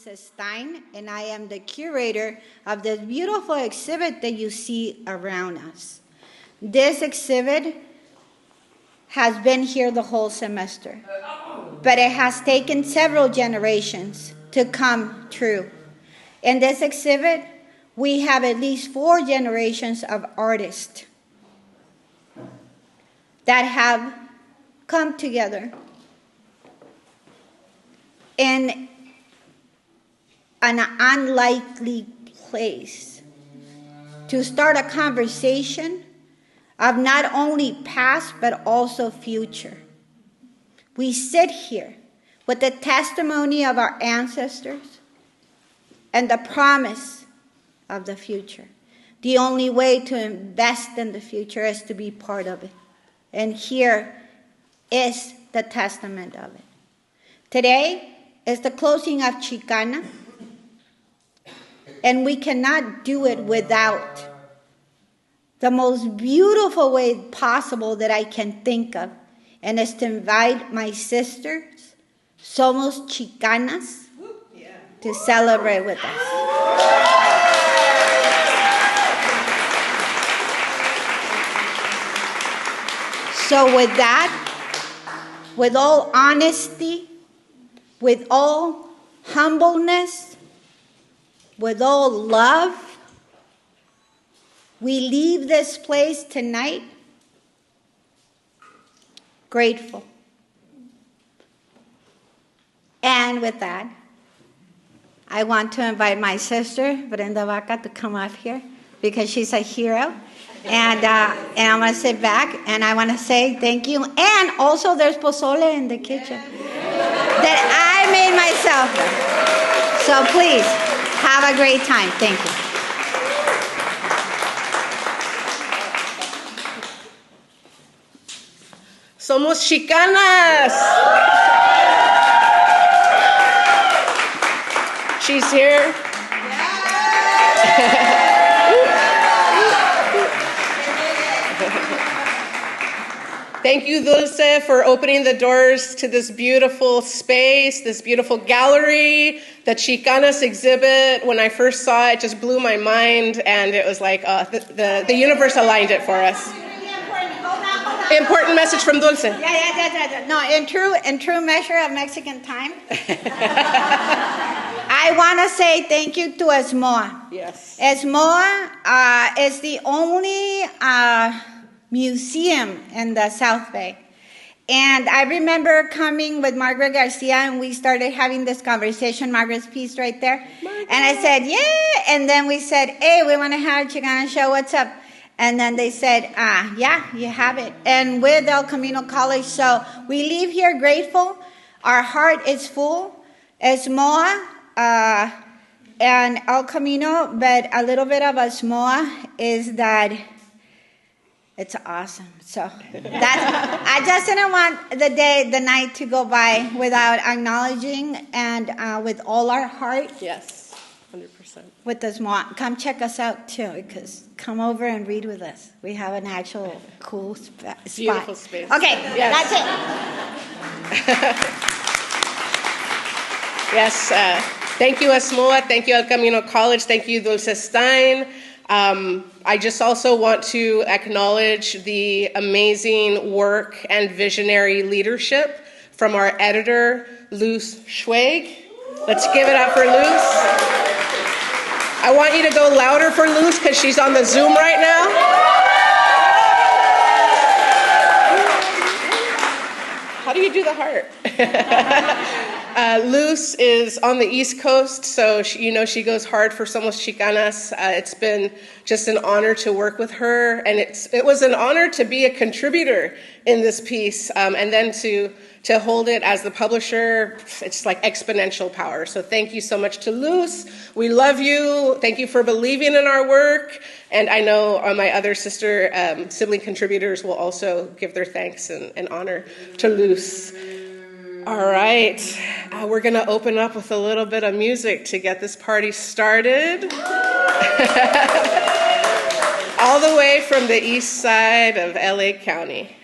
Dulce Stein, and I am the curator of this beautiful exhibit that you see around us. This exhibit has been here the whole semester, but it has taken several generations to come true. In this exhibit, we have at least 4 generations of artists that have come together in an unlikely place to start a conversation of not only past but also future. We sit here with the testimony of our ancestors and the promise of the future. The only way to invest in the future is to be part of it. And here is the testament of it. Today is the closing of Xicana, and we cannot do it without the most beautiful way possible that I can think of, and is to invite my sisters, Somos Xicanas, to celebrate with us. So with that, with all honesty, with all humbleness, with all love, we leave this place tonight grateful. And with that, I want to invite my sister, Brenda Vaca, to come up here because she's a hero. And I'm going to sit back and I want to say thank you. And also there's pozole in the kitchen that I made myself. So please, have a great time. Thank you. Somos Xicanas. She's here. Thank you, Dulce, for opening the doors to this beautiful space, this beautiful gallery. The Xicanas exhibit, when I first saw it, just blew my mind, and it was like the universe aligned it for us. Important message from Dulce. Yeah. No, in true measure of Mexican time, I want to say thank you to ESMoA. Yes. ESMoA is the only museum in the South Bay. And I remember coming with Margaret Garcia, and we started having this conversation, Margaret's piece right there. Margaret. And I said, yeah. And then we said, hey, we want to have a Xicana show. What's up? And then they said, yeah, you have it. And with El Camino College. So we leave here grateful. Our heart is full. ESMoA and El Camino, but a little bit of ESMoA is that it's awesome. So I just didn't want the night to go by without acknowledging and with all our heart. Yes, 100%. With ESMoA. Come check us out too, because come over and read with us. We have an actual cool spot. Beautiful space. Okay, yes. That's it. Yes, thank you, ESMoA. Thank you, El Camino College. Thank you, Dulce Stein. I just also want to acknowledge the amazing work and visionary leadership from our editor, Luz Schweig. Let's give it up for Luz. I want you to go louder for Luz because she's on the Zoom right now. How do you do the heart? Luz is on the East Coast, so she goes hard for Somos Xicanas. It's been just an honor to work with her, and it was an honor to be a contributor in this piece, and then to hold it as the publisher. It's like exponential power. So thank you so much to Luz. We love you. Thank you for believing in our work. And I know my other sister sibling contributors will also give their thanks and honor to Luz. All right, we're going to open up with a little bit of music to get this party started. All the way from the east side of LA County.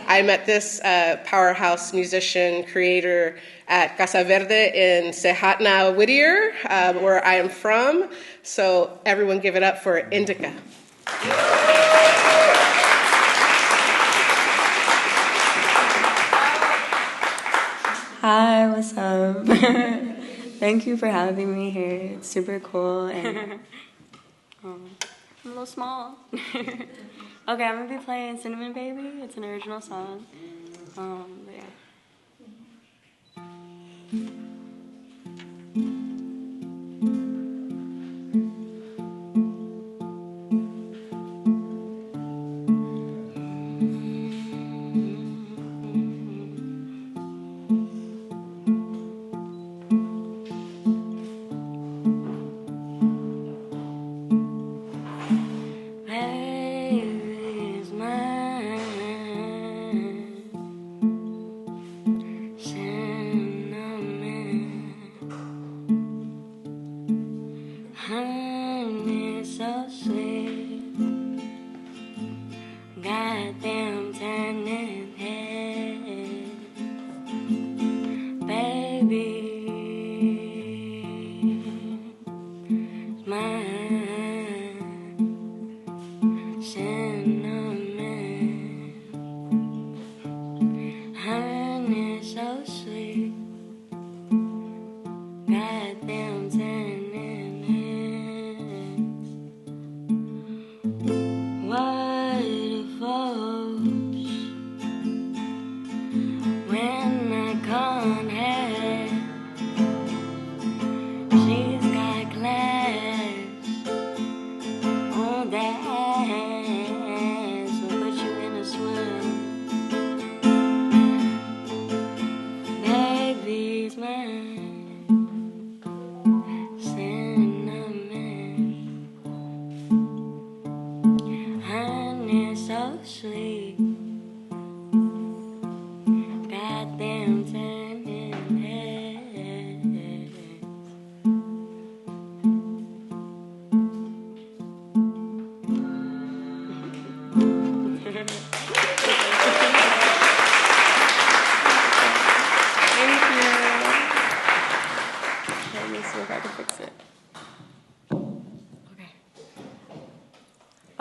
I met this powerhouse musician, creator at Casa Verde in Xicana, Whittier, where I am from. So everyone give it up for Indica. Hi, what's up? Thank you for having me here. It's super cool, and I'm a little small. Okay, I'm gonna be playing Cinnamon Baby. It's an original song. But yeah.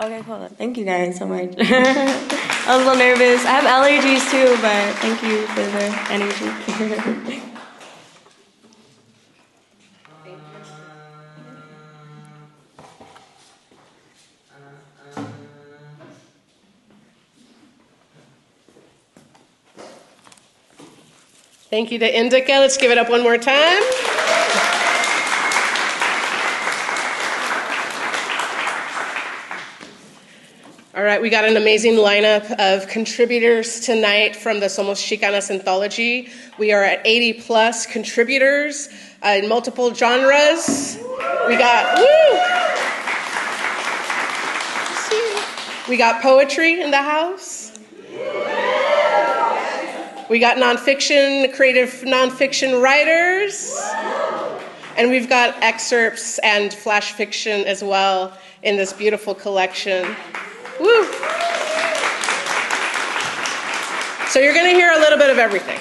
Okay, cool. Thank you guys so much. I was a little nervous. I have allergies too, but thank you for the energy. Thank you to Indica. Let's give it up one more time. All right, we got an amazing lineup of contributors tonight from the Somos Xicanas Anthology. We are at 80 plus contributors in multiple genres. We got poetry in the house. We got nonfiction, creative nonfiction writers. And we've got excerpts and flash fiction as well in this beautiful collection. Woo! So you're going to hear a little bit of everything.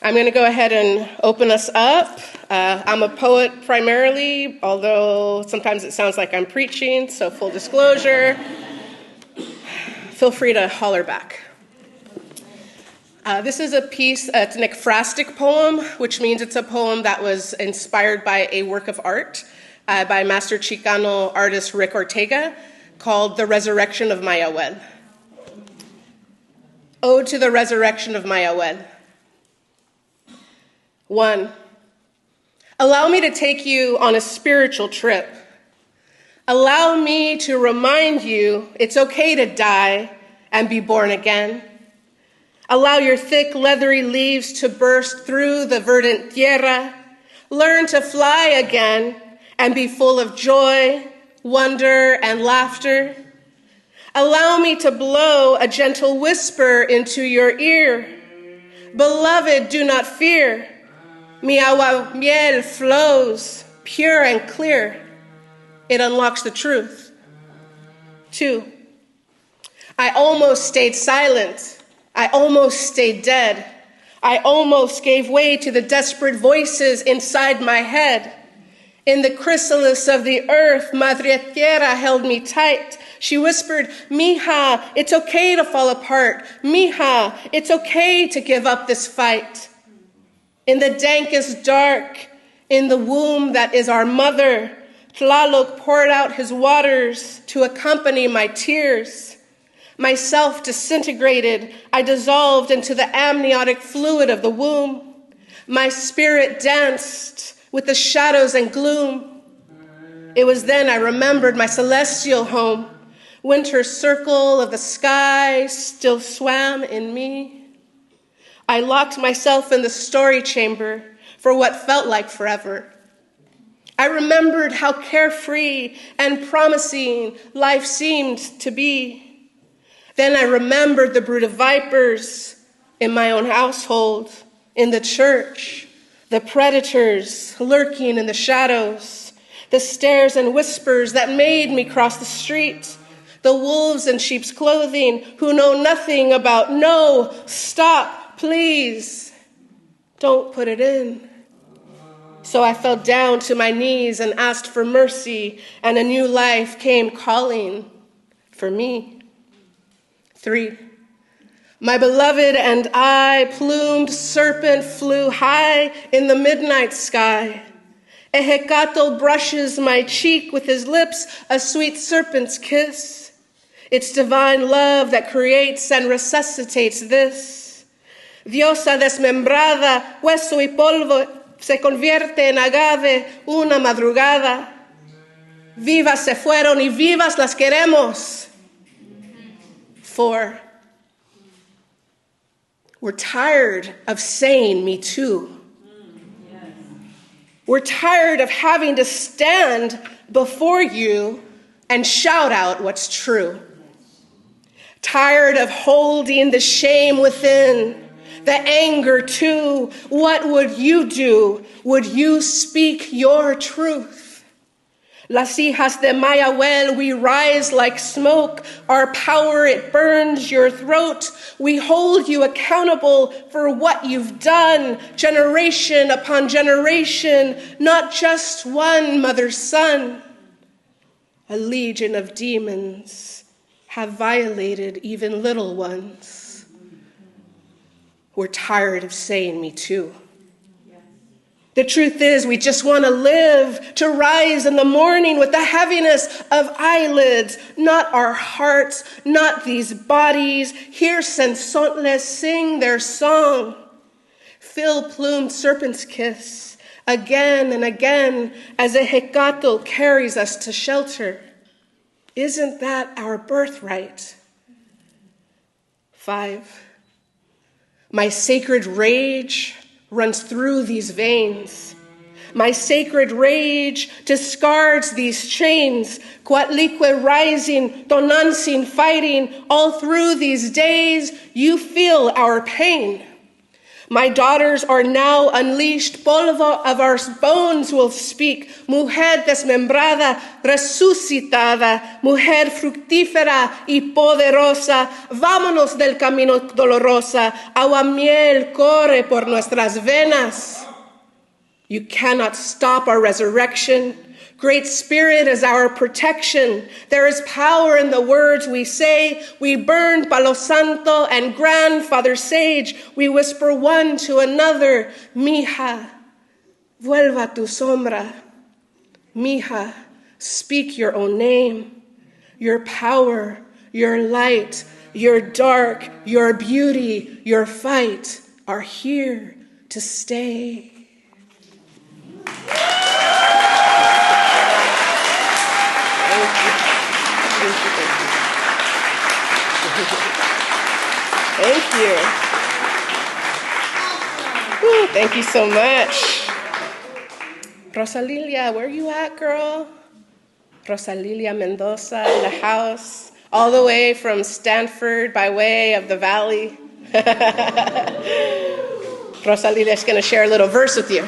I'm going to go ahead and open us up. I'm a poet primarily, although sometimes it sounds like I'm preaching, so full disclosure. Feel free to holler back. This is a piece, it's an ekphrastic poem, which means it's a poem that was inspired by a work of art by master Chicano artist Rick Ortega, called The Resurrection of my Abuel. Ode to the Resurrection of my Abuel. 1. Allow me to take you on a spiritual trip. Allow me to remind you it's okay to die and be born again. Allow your thick, leathery leaves to burst through the verdant tierra. Learn to fly again and be full of joy, wonder, and laughter. Allow me to blow a gentle whisper into your ear. Beloved, do not fear. Mi agua miel flows, pure and clear. It unlocks the truth. 2. I almost stayed silent. I almost stayed dead. I almost gave way to the desperate voices inside my head. In the chrysalis of the earth, Madre Tierra held me tight. She whispered, "Mija, it's okay to fall apart. Mija, it's okay to give up this fight." In the dankest dark, in the womb that is our mother, Tlaloc poured out his waters to accompany my tears. Myself disintegrated, I dissolved into the amniotic fluid of the womb. My spirit danced with the shadows and gloom. It was then I remembered my celestial home. Winter's circle of the sky still swam in me. I locked myself in the story chamber for what felt like forever. I remembered how carefree and promising life seemed to be. Then I remembered the brood of vipers in my own household, in the church, the predators lurking in the shadows, the stares and whispers that made me cross the street, the wolves in sheep's clothing who know nothing about no, stop, please, don't put it in. So I fell down to my knees and asked for mercy, and a new life came calling for me. 3. My beloved and I, plumed serpent, flew high in the midnight sky. Xicana brushes my cheek with his lips, a sweet serpent's kiss. It's divine love that creates and resuscitates this. Diosa desmembrada, hueso y polvo, se convierte en agave una madrugada. Vivas se fueron y vivas las queremos. 4. We're tired of saying me too. We're tired of having to stand before you and shout out what's true. Tired of holding the shame within, the anger too. What would you do? Would you speak your truth? Las hijas de Mayahuel, we rise like smoke. Our power, it burns your throat. We hold you accountable for what you've done, generation upon generation, not just one mother's son. A legion of demons have violated even little ones. We're tired of saying me too. The truth is, we just want to live, to rise in the morning with the heaviness of eyelids, not our hearts, not these bodies. Hear sensontles sing their song. Feel plumed serpent's kiss again and again as a Xicana carries us to shelter. Isn't that our birthright? 5. My sacred rage runs through these veins. My sacred rage discards these chains. Coatlicue rising, Tonantzin fighting, all through these days, you feel our pain. My daughters are now unleashed. Polvo of our bones will speak. Mujer desmembrada, resucitada, mujer fructífera y poderosa. Vámonos del camino dolorosa. Agua miel corre por nuestras venas. You cannot stop our resurrection. Great Spirit is our protection. There is power in the words we say. We burn Palo Santo and Grandfather Sage. We whisper one to another, Mija, vuelva tu sombra. Mija, speak your own name. Your power, your light, your dark, your beauty, your fight are here to stay. Thank you. Woo, thank you so much. Rosalilia, where you at, girl? Rosalilia Mendoza in the house, all the way from Stanford by way of the valley. Rosalilia is going to share a little verse with you.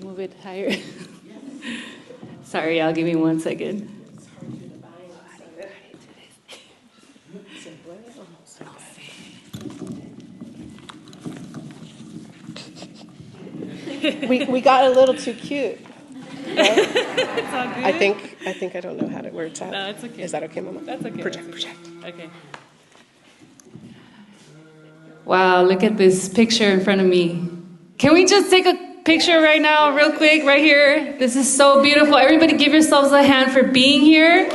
move it higher. Sorry, y'all, give me 1 second. We got a little too cute. Right? It's all good. I think I don't know where it's at. No, it's okay. Is that okay, Mama? That's okay. Project. Okay. Wow, look at this picture in front of me. Can we just take a picture right now, real quick, right here? This is so beautiful. Everybody give yourselves a hand for being here.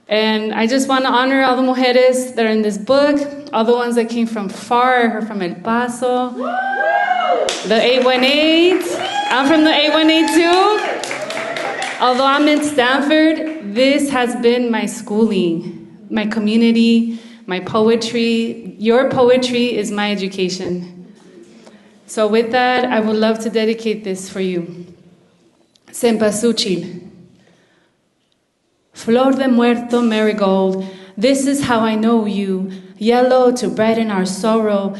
And I just want to honor all the mujeres that are in this book, all the ones that came from far, or from El Paso, the 818. I'm from the 818 too. Although I'm in Stanford, this has been my schooling, my community, my poetry. Your poetry is my education. So with that, I would love to dedicate this for you. Cempasúchil. Flor de muerto marigold, this is how I know you. Yellow to brighten our sorrow,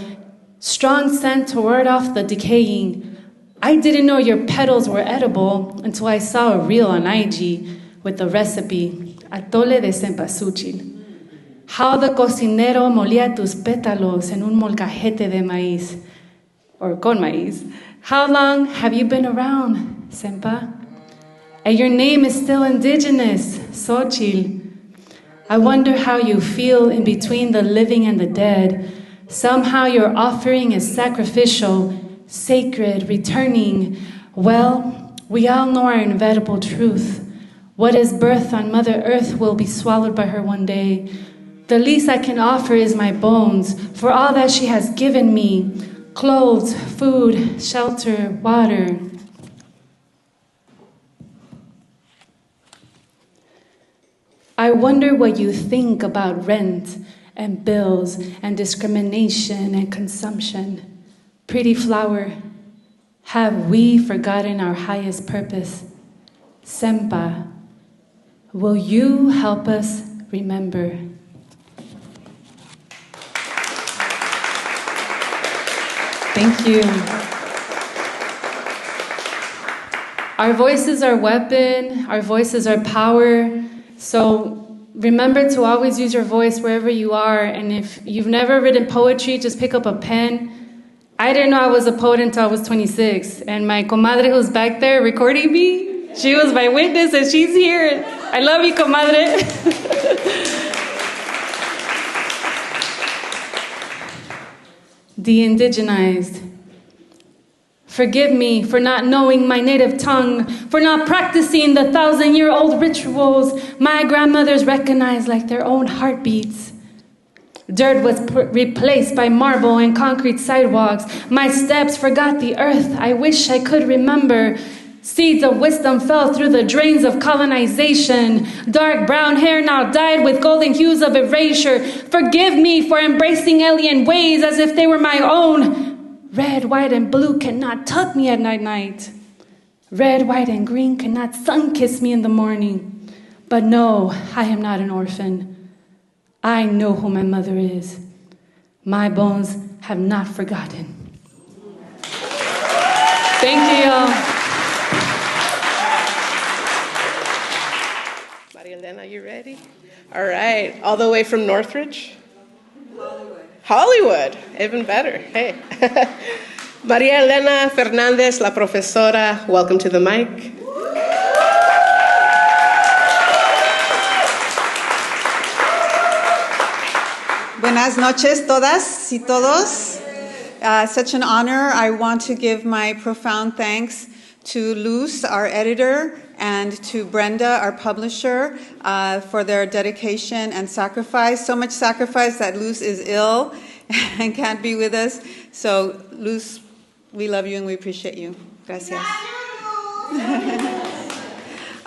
strong scent to ward off the decaying. I didn't know your petals were edible until I saw a reel on IG with the recipe, atole de cempasúchil. How the cocinero molía tus pétalos en un molcajete de maíz, or con maíz. How long have you been around, Sempa? And your name is still indigenous, Xochitl. I wonder how you feel in between the living and the dead. Somehow your offering is sacrificial, sacred, returning. Well, we all know our inevitable truth. What is birth on Mother Earth will be swallowed by her one day. The least I can offer is my bones for all that she has given me. Clothes, food, shelter, water. I wonder what you think about rent and bills and discrimination and consumption. Pretty flower, have we forgotten our highest purpose? Sempa, will you help us remember? Thank you. Our voices are weapon, our voices are power. So remember to always use your voice wherever you are. And if you've never written poetry, just pick up a pen. I didn't know I was a poet until I was 26. And my comadre who's back there recording me, she was my witness and she's here. I love you, comadre. De-indigenized. Forgive me for not knowing my native tongue, for not practicing the 1,000-year-old rituals my grandmothers recognized like their own heartbeats. Dirt was replaced by marble and concrete sidewalks. My steps forgot the earth. I wish I could remember. Seeds of wisdom fell through the drains of colonization. Dark brown hair now dyed with golden hues of erasure. Forgive me for embracing alien ways as if they were my own. Red, white, and blue cannot tuck me at night. Red, white, and green cannot sun-kiss me in the morning. But no, I am not an orphan. I know who my mother is. My bones have not forgotten. Thank you, y'all. Maria Elena, you ready? All right, all the way from Northridge? Hollywood, even better. Hey. Maria Elena Fernandez, la profesora, welcome to the mic. Buenas noches, todas y todos. Such an honor. I want to give my profound thanks to Luz, our editor, and to Brenda, our publisher, for their dedication and sacrifice. So much sacrifice that Luz is ill and can't be with us. So, Luz, we love you and we appreciate you. Gracias.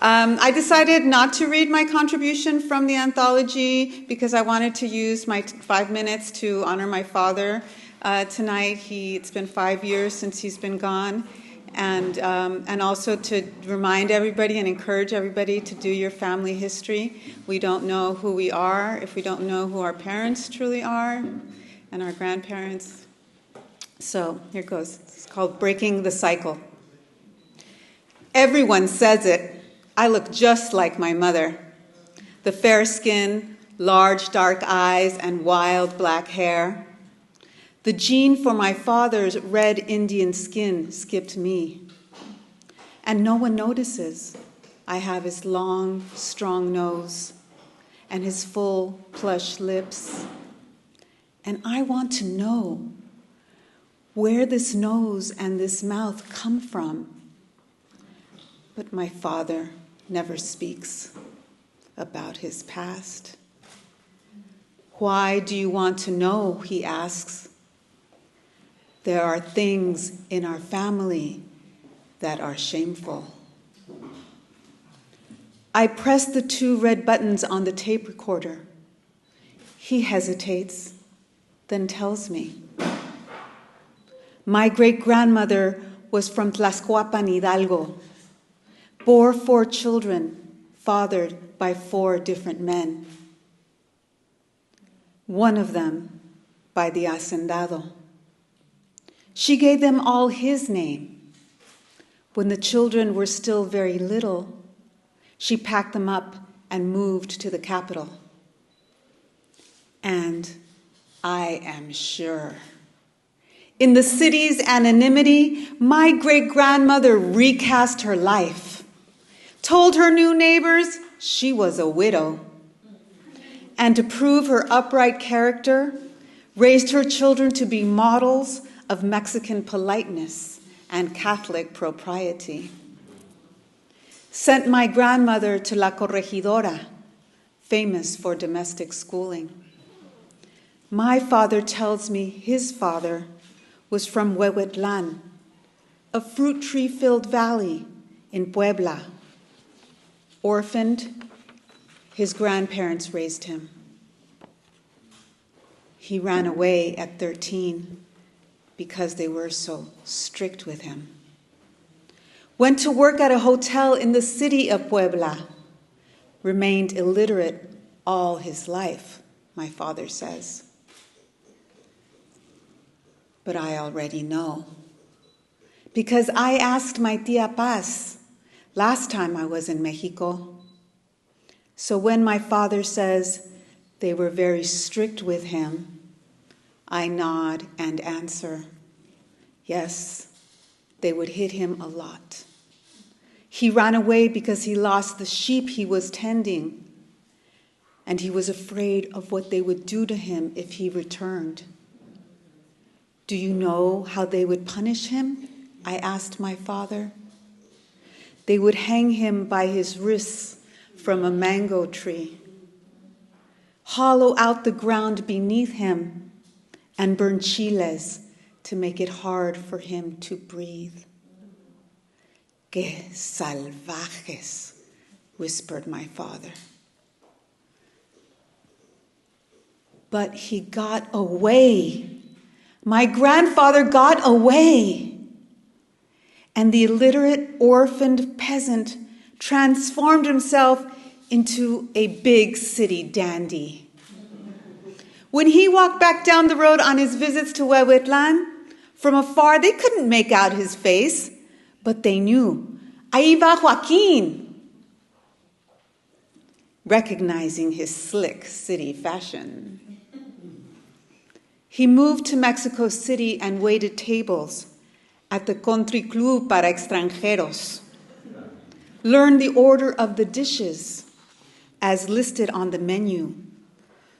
I decided not to read my contribution from the anthology because I wanted to use my 5 minutes to honor my father tonight. It's been 5 years since he's been gone. and also to remind everybody and encourage everybody to do your family history. We don't know who we are if we don't know who our parents truly are and our grandparents. So here goes. It's called Breaking the Cycle. Everyone says it. I look just like my mother. The fair skin, large dark eyes, and wild black hair. The gene for my father's red Indian skin skipped me. And no one notices. I have his long, strong nose and his full, plush lips. And I want to know where this nose and this mouth come from. But my father never speaks about his past. Why do you want to know, he asks. There are things in our family that are shameful. I press the 2 red buttons on the tape recorder. He hesitates, then tells me. My great-grandmother was from Tlaxcoapan, Hidalgo, bore 4 children, fathered by 4 different men. One of them by the hacendado. She gave them all his name. When the children were still very little, she packed them up and moved to the capital. And I am sure, in the city's anonymity, my great-grandmother recast her life, told her new neighbors she was a widow, and to prove her upright character, raised her children to be models of Mexican politeness and Catholic propriety. Sent my grandmother to La Corregidora, famous for domestic schooling. My father tells me his father was from Huehuetlan, a fruit tree-filled valley in Puebla. Orphaned, his grandparents raised him. He ran away at 13 because they were so strict with him. Went to work at a hotel in the city of Puebla. Remained illiterate all his life, my father says. But I already know. Because I asked my Tia Paz last time I was in Mexico. So when my father says they were very strict with him, I nod and answer, yes, they would hit him a lot. He ran away because he lost the sheep he was tending, and he was afraid of what they would do to him if he returned. Do you know how they would punish him? I asked my father. They would hang him by his wrists from a mango tree, hollow out the ground beneath him, and burn chiles to make it hard for him to breathe. Que salvajes, whispered my father. But he got away. My grandfather got away. And the illiterate, orphaned peasant transformed himself into a big city dandy. When he walked back down the road on his visits to Huehuetlan, from afar they couldn't make out his face, but they knew, ahí va Joaquín, recognizing his slick city fashion. He moved to Mexico City and waited tables at the Country Club para Extranjeros, learned the order of the dishes as listed on the menu.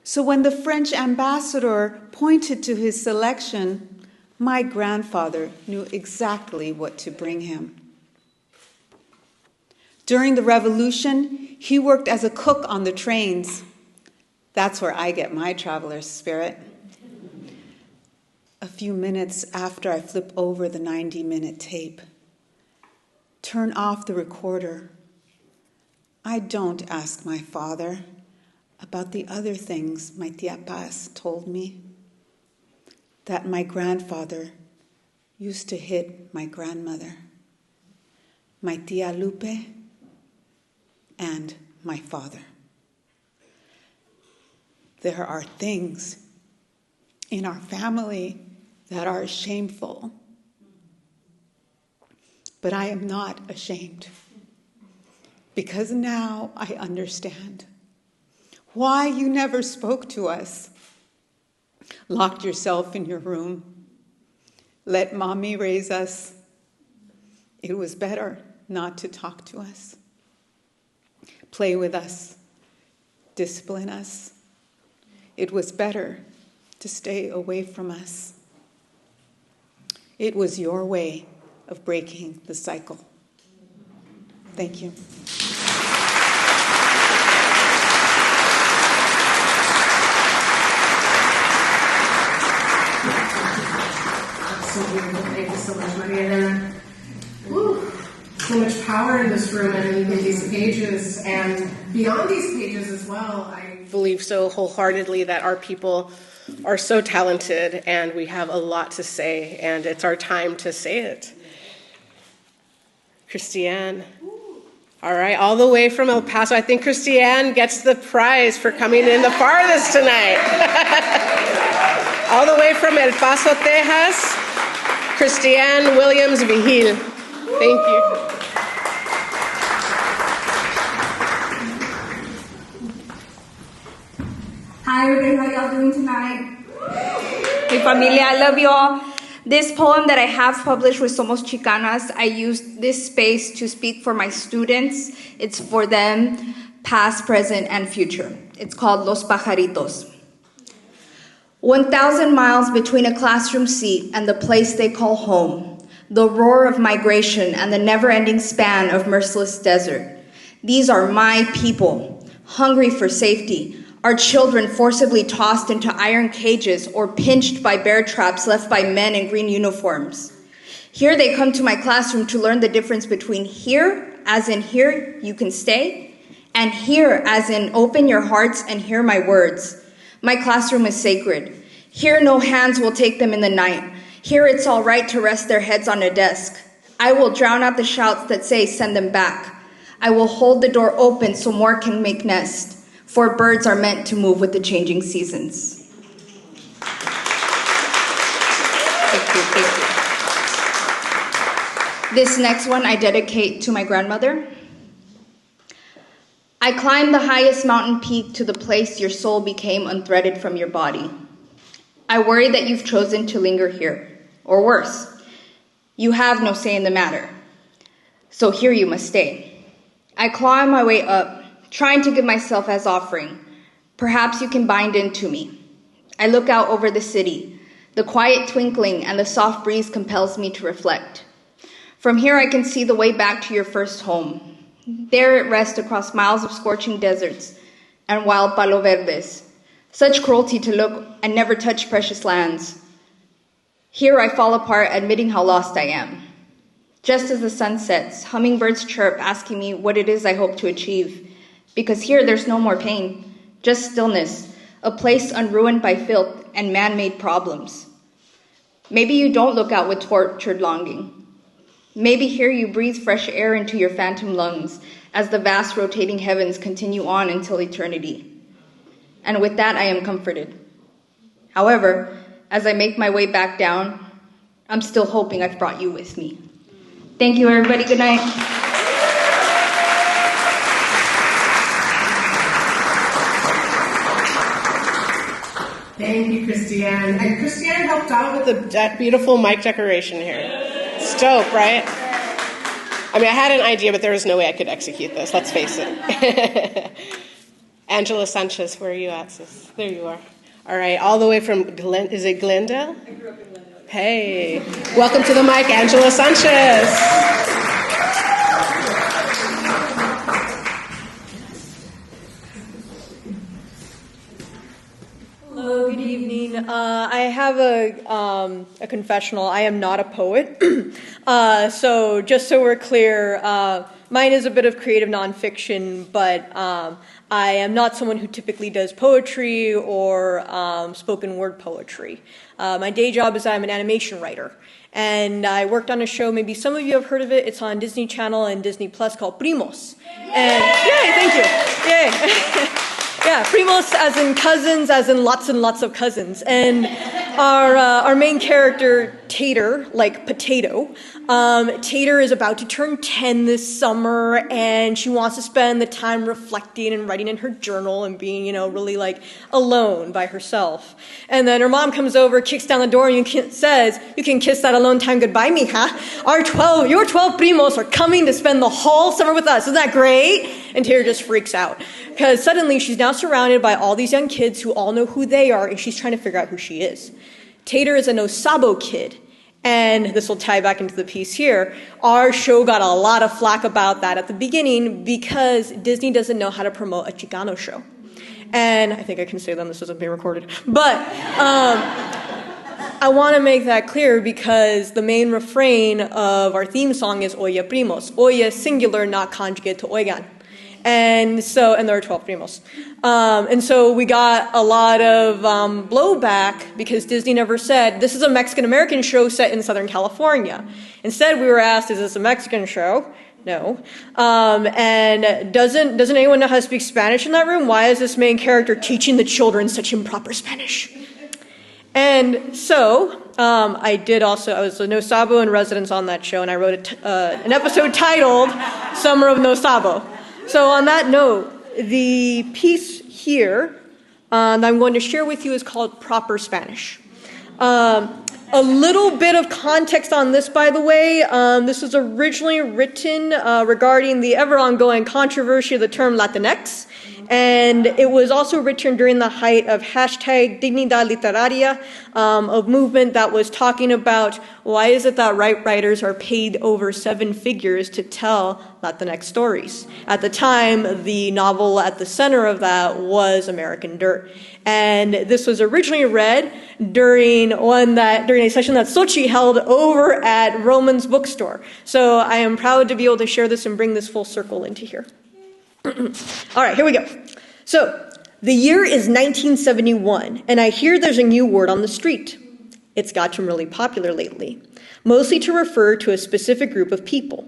So when the French ambassador pointed to his selection, my grandfather knew exactly what to bring him. During the Revolution, he worked as a cook on the trains. That's where I get my traveler's spirit. A few minutes after I flip over the 90-minute tape, turn off the recorder, I don't ask my father about the other things my Tia Paz told me. That my grandfather used to hit my grandmother. my tia Lupe, and my father. There are things in our family that are shameful, but I am not ashamed, because now I understand why you never spoke to us, locked yourself in your room, let mommy raise us. It was better not to talk to us, play with us, discipline us. It was better to stay away from us. It was your way of breaking the cycle. Thank you. Thank you so much, Maria Elena. Woo. So much power in this room and in these pages, and beyond these pages as well. I believe so wholeheartedly that our people are so talented and we have a lot to say, and it's our time to say it. Christiane. All right, all the way from El Paso. I think Christiane gets the prize for coming in the farthest tonight. All the way from El Paso, Texas, Christiane Williams Vigil. Thank you. Hi everybody, how y'all doing tonight? Hey familia, I love y'all. This poem that I have published with Somos Xicanas, I used this space to speak for my students. It's for them, past, present, and future. It's called Los Pajaritos. 1,000 miles between a classroom seat and the place they call home, the roar of migration and the never-ending span of merciless desert. These are my people, hungry for safety, our children forcibly tossed into iron cages or pinched by bear traps left by men in green uniforms. Here they come to my classroom to learn the difference between here, as in here you can stay, and here, as in open your hearts and hear my words. My classroom is sacred. Here no hands will take them in the night. Here it's all right to rest their heads on a desk. I will drown out the shouts that say send them back. I will hold the door open so more can make nest. For birds are meant to move with the changing seasons. Thank you. This next one I dedicate to my grandmother. I climbed the highest mountain peak to the place your soul became unthreaded from your body. I worry that you've chosen to linger here, or worse, you have no say in the matter. So here you must stay. I claw my way up, trying to give myself as offering. Perhaps you can bind into me. I look out over the city. The quiet twinkling and the soft breeze compels me to reflect. From here I can see the way back to your first home. There it rests across miles of scorching deserts and wild palo verdes. Such cruelty to look and never touch precious lands. Here I fall apart, admitting how lost I am. Just as the sun sets, hummingbirds chirp, asking me what it is I hope to achieve. Because here there's no more pain, just stillness, a place unruined by filth and man-made problems. Maybe you don't look out with tortured longing. Maybe here you breathe fresh air into your phantom lungs as the vast rotating heavens continue on until eternity. And with that, I am comforted. However, as I make my way back down, I'm still hoping I've brought you with me. Thank you, everybody. Good night. Thank you, Christiane. And Christiane helped out with the beautiful mic decoration here. It's dope, right? I mean, I had an idea, but there was no way I could execute this. Let's face it. Angela Sanchez, where are you at, sis? There you are. All right, all the way from, is it Glendale? I grew up in Glendale. Hey, welcome to the mic, Angela Sanchez. Hello, good evening. I have a confessional. I am not a poet. So just so we're clear, mine is a bit of creative nonfiction, but I am not someone who typically does poetry or spoken word poetry. My day job is I'm an animation writer. And I worked on a show, maybe some of you have heard of it. It's on Disney Channel and Disney Plus called Primos. And yay, thank you. Yay. Yeah, primos as in cousins, as in lots and lots of cousins. And our main character, Tater, like potato, Tater is about to turn 10 this summer, and she wants to spend the time reflecting and writing in her journal and being, really like alone by herself. And then her mom comes over, kicks down the door, and says, "You can kiss that alone time goodbye, mija. Your 12 primos are coming to spend the whole summer with us. Isn't that great?" And Tater just freaks out because suddenly she's now surrounded by all these young kids who all know who they are, and she's trying to figure out who she is. Tater is a no sabo kid. And this will tie back into the piece here. Our show got a lot of flack about that at the beginning because Disney doesn't know how to promote a Chicano show. And I think I can say that this isn't being recorded. But I want to make that clear because the main refrain of our theme song is Oye Primos. Oye singular, not conjugate to oigan. And there are 12 primos. And so we got a lot of blowback because Disney never said, this is a Mexican-American show set in Southern California. Instead, we were asked, is this a Mexican show? No. And doesn't anyone know how to speak Spanish in that room? Why is this main character teaching the children such improper Spanish? And so I was a No Sabo in residence on that show, and I wrote an episode titled Summer of No Sabo. So on that note, the piece here that I'm going to share with you is called Proper Spanish. A little bit of context on this, by the way. This was originally written regarding the ever-ongoing controversy of the term Latinx. And it was also written during the height of hashtag Dignidad Literaria, a movement that was talking about why is it that writers are paid over 7 figures to tell Latinx stories. At the time, the novel at the center of that was American Dirt. And this was originally read during a session that Xochitl held over at Roman's bookstore. So I am proud to be able to share this and bring this full circle into here. All right, here we go. So, the year is 1971, and I hear there's a new word on the street. It's gotten really popular lately, mostly to refer to a specific group of people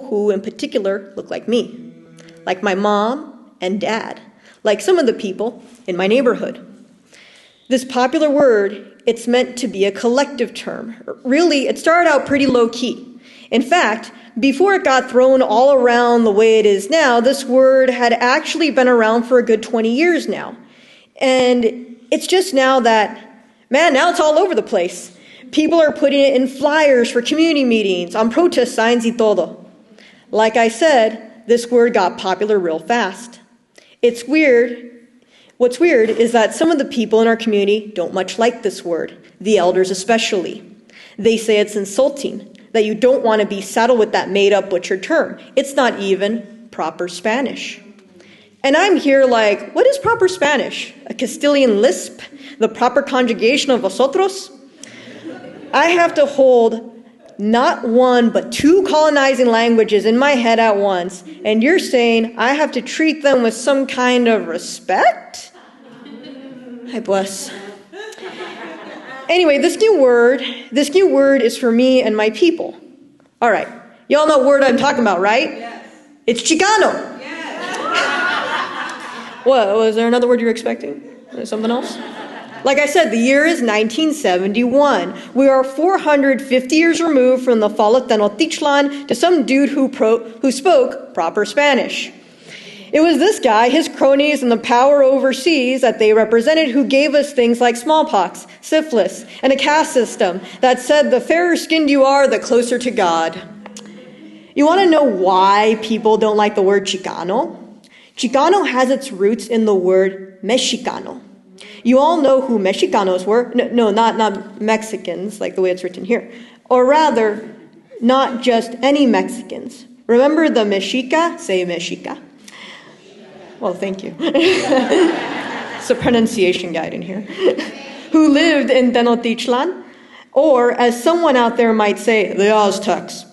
who in particular look like me, like my mom and dad, like some of the people in my neighborhood. This popular word, it's meant to be a collective term. Really, it started out pretty low-key. In fact, before it got thrown all around the way it is now, this word had actually been around for a good 20 years now. And it's just now that, now it's all over the place. People are putting it in flyers for community meetings, on protest signs y todo. Like I said, this word got popular real fast. It's weird. What's weird is that some of the people in our community don't much like this word, the elders especially. They say it's insulting, that you don't want to be saddled with that made-up butchered term. It's not even proper Spanish. And I'm here like, what is proper Spanish? A Castilian lisp? The proper conjugation of vosotros? I have to hold not one, but 2 colonizing languages in my head at once, and you're saying I have to treat them with some kind of respect? I bless. Anyway, this new word is for me and my people. All right, y'all know what word I'm talking about, right? Yes. It's Chicano. Yes. What, was there another word you were expecting? Something else? Like I said, the year is 1971. We are 450 years removed from the fall of Tenochtitlan to some dude who spoke proper Spanish. It was this guy, his cronies, and the power overseas that they represented who gave us things like smallpox, syphilis, and a caste system that said the fairer skinned you are, the closer to God. You want to know why people don't like the word Chicano? Chicano has its roots in the word Mexicano. You all know who Mexicanos were. No, not Mexicans, like the way it's written here. Or rather, not just any Mexicans. Remember the Mexica? Say Mexica. Well, thank you. It's a pronunciation guide in here. who lived in Tenochtitlan, or as someone out there might say, the Aztecs.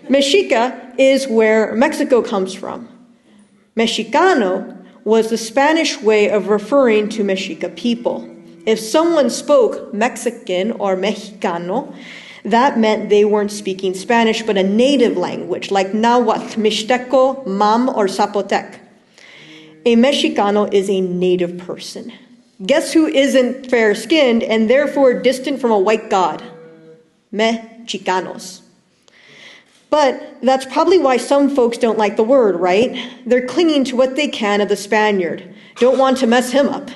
Mexica is where Mexico comes from. Mexicano was the Spanish way of referring to Mexica people. If someone spoke Mexican or Mexicano, that meant they weren't speaking Spanish, but a native language, like Nahuatl, Mixteco, Mam, or Zapotec. A Mexicano is a native person. Guess who isn't fair-skinned and therefore distant from a white god? Mexicanos. But that's probably why some folks don't like the word, right? They're clinging to what they can of the Spaniard. Don't want to mess him up.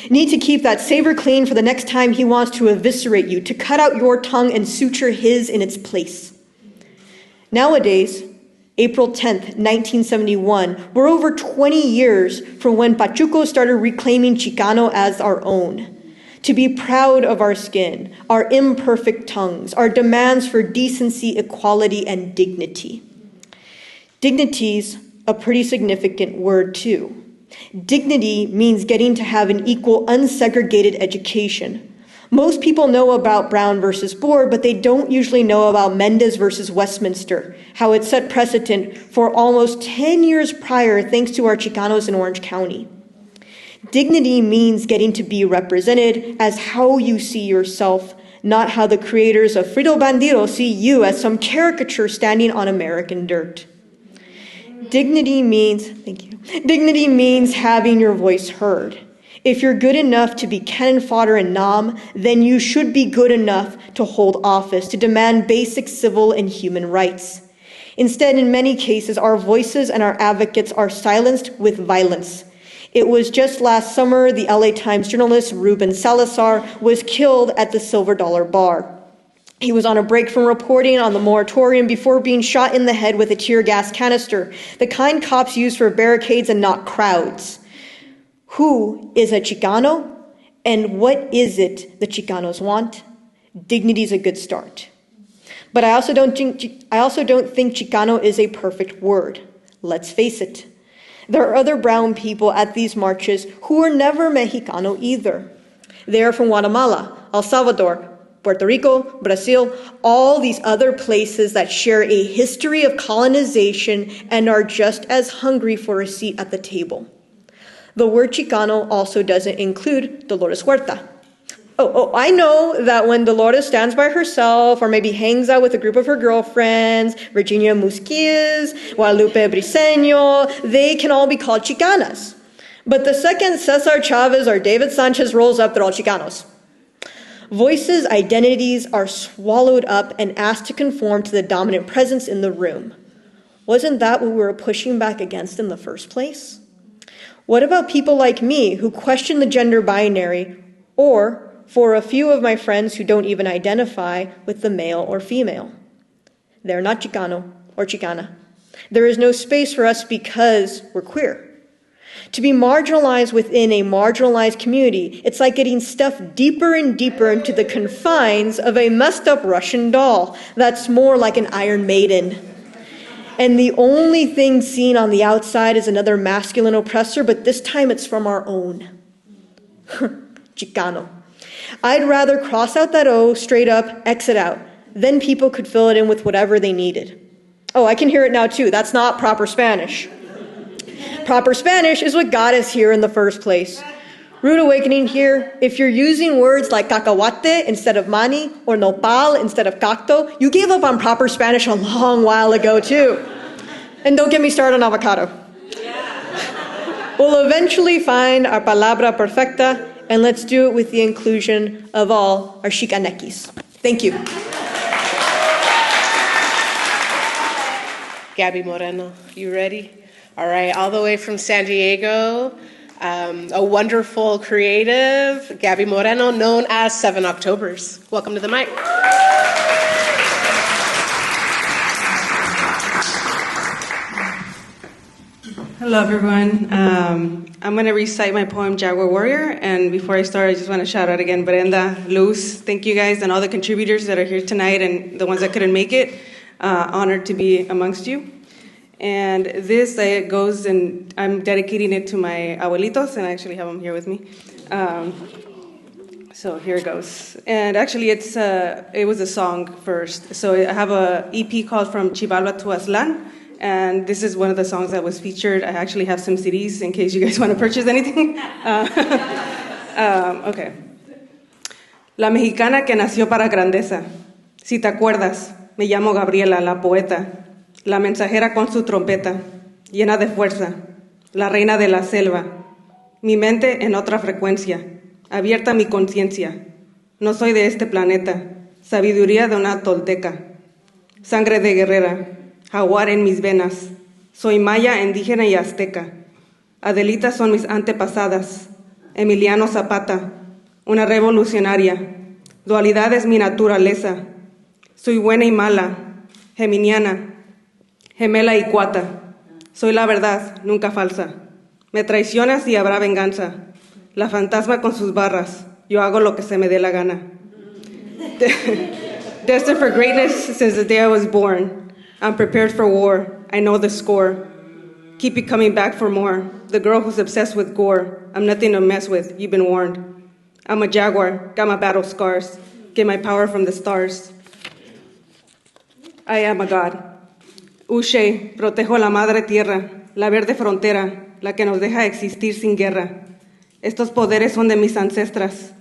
Need to keep that saber clean for the next time he wants to eviscerate you, to cut out your tongue and suture his in its place. Nowadays, April 10th, 1971, we're over 20 years from when Pachuco started reclaiming Chicano as our own. To be proud of our skin, our imperfect tongues, our demands for decency, equality, and dignity. Dignity's a pretty significant word, too. Dignity means getting to have an equal, unsegregated education. Most people know about Brown versus Board, but they don't usually know about Mendez versus Westminster, how it set precedent for almost 10 years prior thanks to our Chicanos in Orange County. Dignity means getting to be represented as how you see yourself, not how the creators of Frito Bandito see you as some caricature standing on American dirt. Dignity means having your voice heard. If you're good enough to be cannon fodder in Nam, then you should be good enough to hold office, to demand basic civil and human rights. Instead, in many cases, our voices and our advocates are silenced with violence. It was just last summer the LA Times journalist Ruben Salazar was killed at the Silver Dollar Bar. He was on a break from reporting on the moratorium before being shot in the head with a tear gas canister, the kind cops use for barricades and not crowds. Who is a Chicano, and what is it the Chicanos want? Dignity's a good start. But I also don't think Chicano is a perfect word. Let's face it. There are other brown people at these marches who are never Mexicano either. They are from Guatemala, El Salvador, Puerto Rico, Brazil, all these other places that share a history of colonization and are just as hungry for a seat at the table. The word Chicano also doesn't include Dolores Huerta. I know that when Dolores stands by herself or maybe hangs out with a group of her girlfriends, Virginia Musquiz, Guadalupe Briseño, they can all be called Chicanas. But the second Cesar Chavez or David Sanchez rolls up, they're all Chicanos. Voices, identities are swallowed up and asked to conform to the dominant presence in the room. Wasn't that what we were pushing back against in the first place? What about people like me who question the gender binary, or for a few of my friends who don't even identify with the male or female? They're not Chicano or Chicana. There is no space for us because we're queer. To be marginalized within a marginalized community, it's like getting stuffed deeper and deeper into the confines of a messed up Russian doll that's more like an Iron Maiden. And the only thing seen on the outside is another masculine oppressor, but this time it's from our own. Chicano. I'd rather cross out that O, straight up, exit out. Then people could fill it in with whatever they needed. Oh, I can hear it now too. That's not proper Spanish. Proper Spanish is what got us here in the first place. Rude awakening here, if you're using words like cacahuate instead of mani, or nopal instead of cacto, you gave up on proper Spanish a long while ago too. And don't get me started on avocado. We'll eventually find our palabra perfecta, and let's do it with the inclusion of all our Chicanekis. Thank you. Gabby Moreno, you ready? All right, all the way from San Diego, a wonderful creative, Gabby Moreno, known as 7 Octobers. Welcome to the mic. Hello, everyone. I'm going to recite my poem, Jaguar Warrior. And before I start, I just want to shout out again, Brenda, Luz. Thank you guys and all the contributors that are here tonight and the ones that couldn't make it. Honored to be amongst you. And this goes, and I'm dedicating it to my abuelitos, and I actually have them here with me. So here it goes. And actually, it was a song first. So I have a EP called From Chivalba to Aztlán, and this is one of the songs that was featured. I actually have some CDs in case you guys want to purchase anything. Okay. La mexicana que nació para grandeza. Si te acuerdas, me llamo Gabriela, la poeta, la mensajera con su trompeta, llena de fuerza, la reina de la selva. Mi mente en otra frecuencia, abierta mi conciencia. No soy de este planeta, sabiduría de una tolteca. Sangre de guerrera, jaguar en mis venas. Soy maya, indígena y azteca. Adelitas son mis antepasadas. Emiliano Zapata, una revolucionaria. Dualidad es mi naturaleza. Soy buena y mala, geminiana, gemela y cuata. Soy la verdad, nunca falsa. Me traicionas y habrá venganza. La fantasma con sus barras. Yo hago lo que se me dé la gana. Destined for greatness since the day I was born. I'm prepared for war. I know the score. Keep you coming back for more. The girl who's obsessed with gore. I'm nothing to mess with. You've been warned. I'm a jaguar. Got my battle scars. Get my power from the stars. I am a god. Ushe, protejo la madre tierra, la verde frontera, la que nos deja existir sin guerra. Estos poderes son de mis ancestras.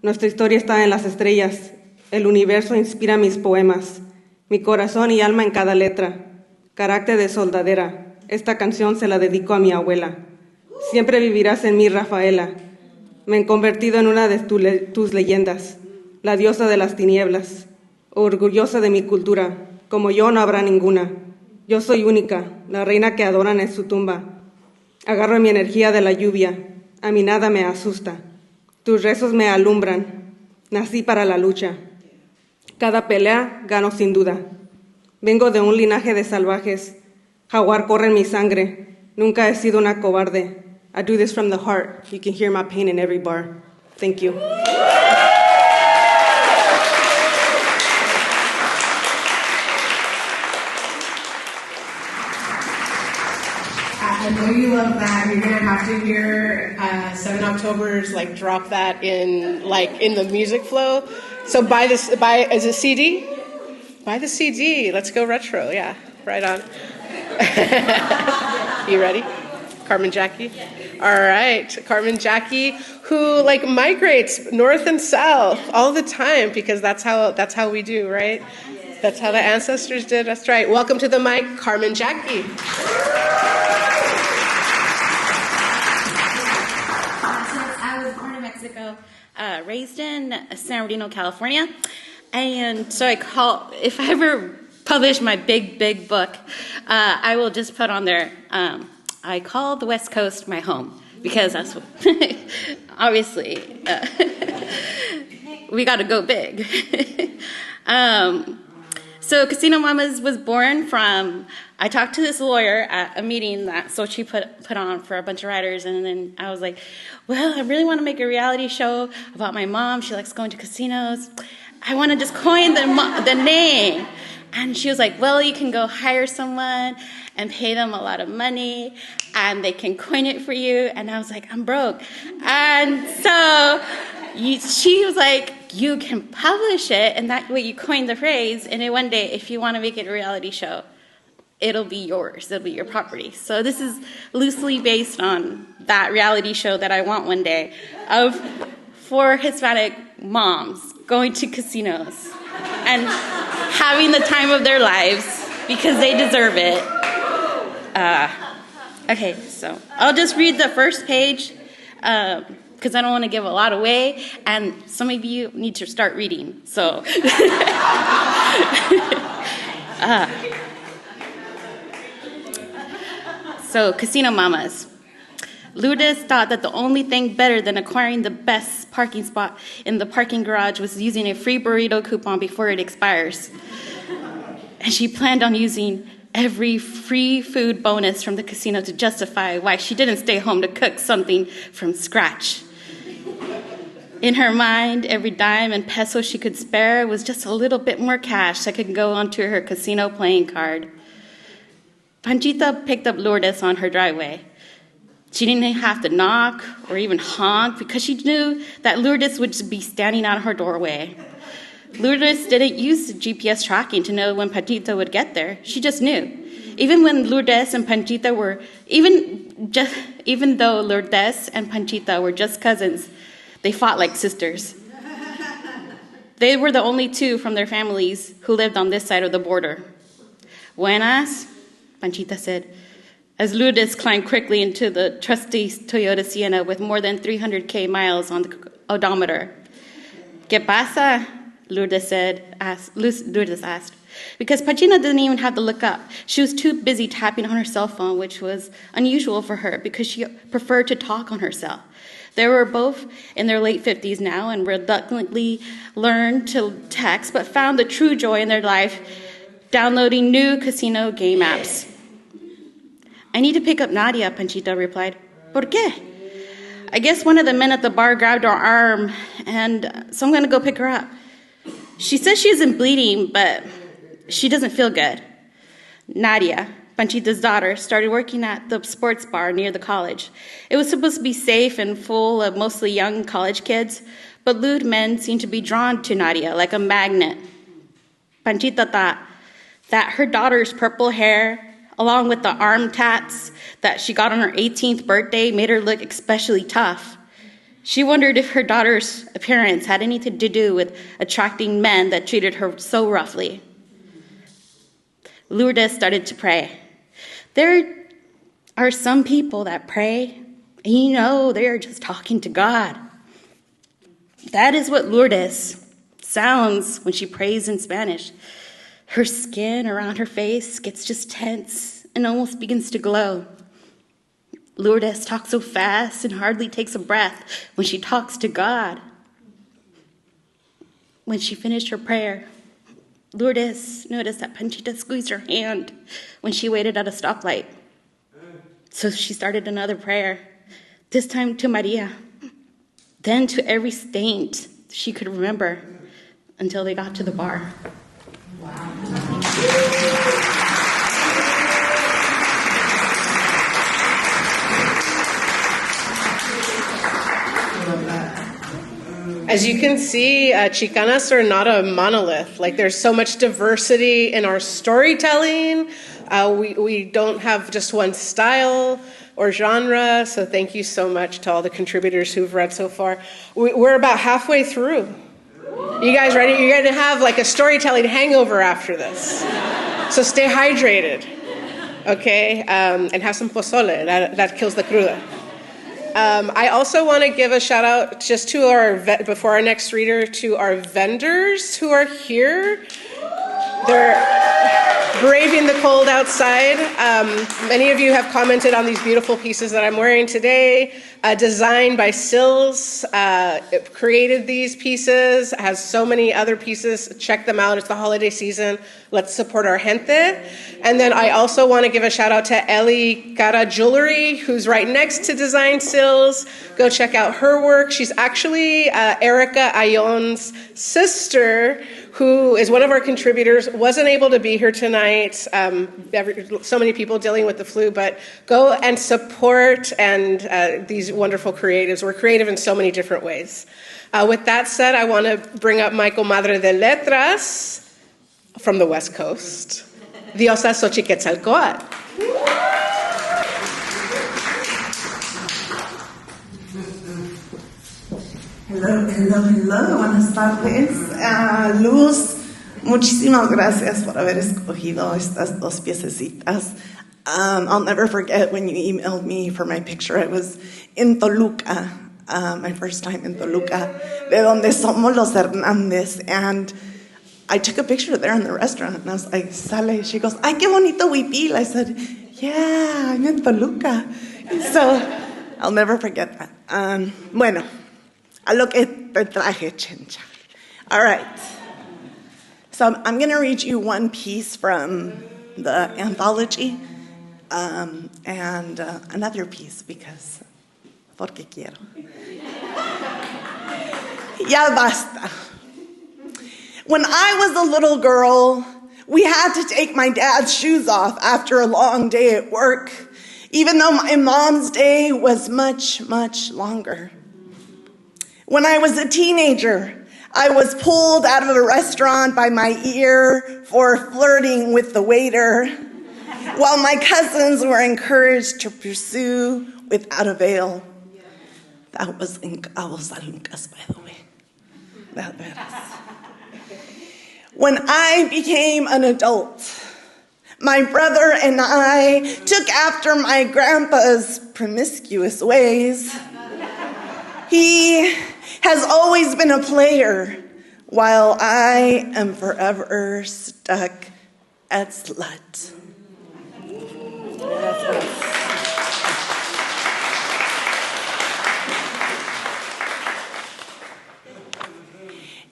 Nuestra historia está en las estrellas. El universo inspira mis poemas. Mi corazón y alma en cada letra. Carácter de soldadera. Esta canción se la dedico a mi abuela. Siempre vivirás en mí, Rafaela. Me he convertido en una de tus leyendas. La diosa de las tinieblas. Orgullosa de mi cultura. Como yo no habrá ninguna. Yo soy única, la reina que adoran en su tumba. Agarro mi energía de la lluvia. A mí nada me asusta. Tus rezos me alumbran. Nací para la lucha. Cada pelea gano sin duda. Vengo de un linaje de salvajes. Jaguar corre en mi sangre. Nunca he sido una cobarde. I do this from the heart. You can hear my pain in every bar. Thank you. I know you love that. You're gonna have to hear 7 October's like drop that in the music flow. So buy as a CD. Buy the CD. Let's go retro. Yeah, right on. You ready, Carmen Jackie? All right, Carmen Jackie, who like migrates north and south all the time because that's how we do, right? That's how the ancestors did. That's right. Welcome to the mic, Carmen Jackie. Mexico, raised in San Bernardino, California, and so if I ever publish my big book, I will just put on there, I call the West Coast my home, because that's what, obviously, we got to go big. So Casino Mamas was born from, I talked to this lawyer at a meeting that Xochitl put on for a bunch of writers, and then I was like, well, I really want to make a reality show about my mom. She likes going to casinos. I want to just coin the name. And she was like, well, you can go hire someone and pay them a lot of money, and they can coin it for you. And I was like, I'm broke. And so she was like, you can publish it, and that way you coin the phrase, and then one day, if you want to make it a reality show, it'll be yours. It'll be your property. So this is loosely based on that reality show that I want one day of 4 Hispanic moms going to casinos and having the time of their lives because they deserve it. Okay, so I'll just read the first page because I don't want to give a lot away, and some of you need to start reading. So. So, Casino Mamas. Lourdes thought that the only thing better than acquiring the best parking spot in the parking garage was using a free burrito coupon before it expires. And she planned on using every free food bonus from the casino to justify why she didn't stay home to cook something from scratch. In her mind, every dime and peso she could spare was just a little bit more cash that could go onto her casino playing card. Panchita picked up Lourdes on her driveway. She didn't have to knock or even honk because she knew that Lourdes would be standing out of her doorway. Lourdes didn't use GPS tracking to know when Panchita would get there. She just knew. Even when Lourdes and Panchita were, even though Lourdes and Panchita were just cousins, they fought like sisters. They were the only two from their families who lived on this side of the border. Buenas, Panchita said, as Lourdes climbed quickly into the trusty Toyota Sienna with more than 300K miles on the odometer. ¿Qué pasa? Lourdes asked. Because Panchita didn't even have to look up. She was too busy tapping on her cell phone, which was unusual for her because she preferred to talk on her cell. They were both in their late 50s now and reluctantly learned to text, but found the true joy in their life downloading new casino game apps. I need to pick up Nadia, Panchita replied. ¿Por qué? I guess one of the men at the bar grabbed her arm, and so I'm going to go pick her up. She says she isn't bleeding, but she doesn't feel good. Nadia, Panchita's daughter, started working at the sports bar near the college. It was supposed to be safe and full of mostly young college kids, but lewd men seemed to be drawn to Nadia like a magnet. Panchita thought that her daughter's purple hair, along with the arm tats that she got on her 18th birthday, made her look especially tough. She wondered if her daughter's appearance had anything to do with attracting men that treated her so roughly. Lourdes started to pray. There are some people that pray, and they're just talking to God. That is what Lourdes sounds when she prays in Spanish. Her skin around her face gets just tense and almost begins to glow. Lourdes talks so fast and hardly takes a breath when she talks to God. When she finished her prayer, Lourdes noticed that Panchita squeezed her hand when she waited at a stoplight. So she started another prayer, this time to Maria, then to every saint she could remember until they got to the bar. As you can see, Chicanas are not a monolith. Like, there's so much diversity in our storytelling. We don't have just one style or genre, so thank you so much to all the contributors who've read so far. We're about halfway through. You guys ready? You're going to have like a storytelling hangover after this. So stay hydrated, okay? And have some pozole. That kills the cruda. I also want to give a shout out just to before our next reader, to our vendors who are here. They're braving the cold outside. Many of you have commented on these beautiful pieces that I'm wearing today. Designed by Sills, it created these pieces, has so many other pieces. Check them out. It's the holiday season. Let's support our gente. And then I also want to give a shout out to Ellie Cara Jewelry, who's right next to Design Sills. Go check out her work. She's actually Erica Ayon's sister, who is one of our contributors, wasn't able to be here tonight. So many people dealing with the flu, but go and support and these wonderful creatives. We're creative in so many different ways. With that said, I want to bring up my comadre de letras from the West Coast, Diosa Xochiquetzalcoatl. Hello, buenas tardes. Luz, muchísimas gracias por haber escogido estas dos piececitas. I'll never forget when you emailed me for my picture. I was in Toluca, my first time in Toluca, de donde somos los Hernández, and I took a picture there in the restaurant, and I was like, sale. She goes, ay, qué bonito huipil. I said, yeah, I'm in Toluca. So I'll never forget that. Bueno. A lo que te traje, chencha. All right. So I'm going to read you one piece from the anthology and another piece because, porque quiero. Ya basta. When I was a little girl, we had to take my dad's shoes off after a long day at work. even though my mom's day was much, much longer. When I was a teenager, I was pulled out of a restaurant by my ear for flirting with the waiter, while my cousins were encouraged to pursue without avail. That was in Cabo San Lucas, by the way. That was. When I became an adult, my brother and I took after my grandpa's promiscuous ways. He has always been a player, while I am forever stuck at slut.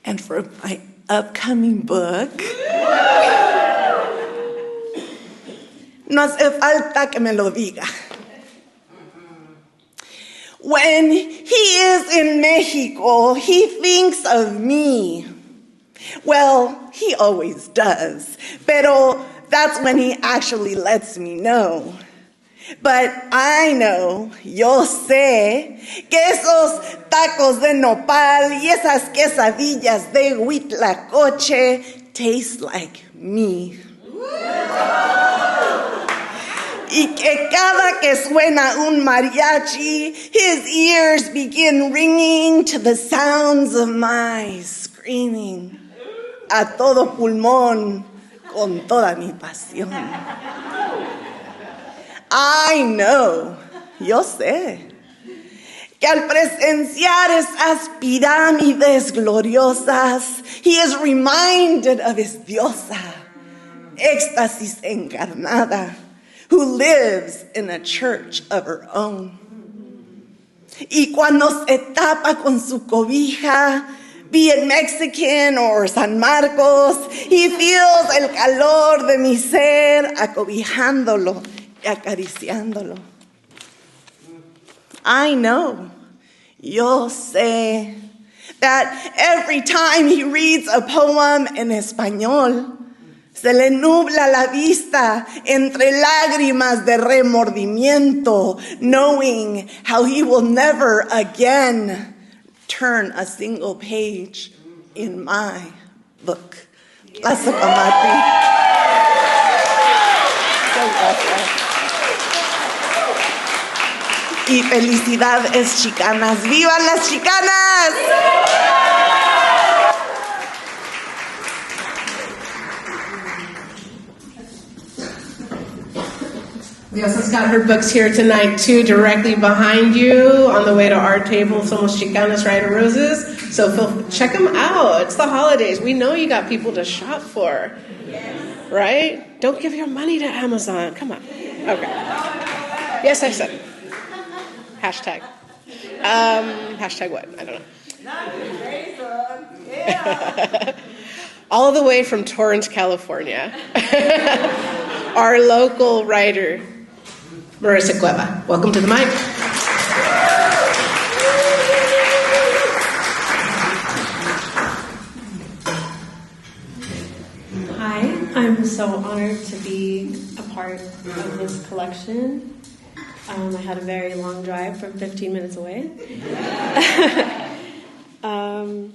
And for my upcoming book, no hace falta que me lo diga. When he is in Mexico, he thinks of me. Well, he always does, pero that's when he actually lets me know. But I know, yo sé, que esos tacos de nopal y esas quesadillas de huitlacoche taste like me. Y que cada que suena un mariachi, his ears begin ringing to the sounds of my screaming a todo pulmón con toda mi pasión. I know, yo sé, que al presenciar esas pirámides gloriosas, he is reminded of his diosa, éxtasis encarnada, who lives in a church of her own. Y cuando se tapa con su cobija, be it Mexican or San Marcos, he feels el calor de mi ser acobijándolo y acariciándolo. I know, yo sé, that every time he reads a poem in español, se le nubla la vista entre lágrimas de remordimiento, knowing how he will never again turn a single page in my book. Gracias, Kamati. Y felicidades, chicanas. ¡Vivan las chicanas! Diosa's got her books here tonight, too, directly behind you on the way to our table, Somos Xicanas, Riot Roses. So check them out. It's the holidays. We know you got people to shop for, right? Don't give your money to Amazon. Come on. Okay. Yes, I said. Hashtag. Hashtag what? I don't know. All the way from Torrance, California. Our local writer, Marissa Cueva. Welcome to the mic. Hi, I'm so honored to be a part of this collection. I had a very long drive from 15 minutes away. I'm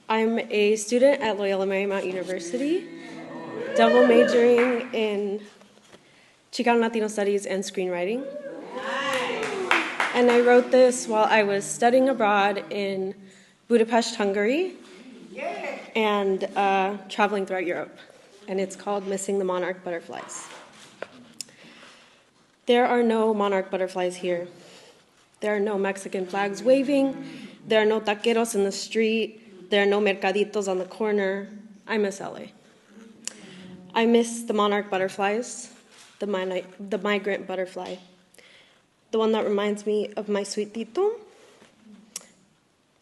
a student at Loyola Marymount University, double majoring in Chicano Latino Studies and screenwriting. And I wrote this while I was studying abroad in Budapest, Hungary, and traveling throughout Europe. And it's called Missing the Monarch Butterflies. There are no monarch butterflies here. There are no Mexican flags waving. There are no taqueros in the street. There are no mercaditos on the corner. I miss LA. I miss the monarch butterflies, the migrant butterfly, the one that reminds me of my sweet tito.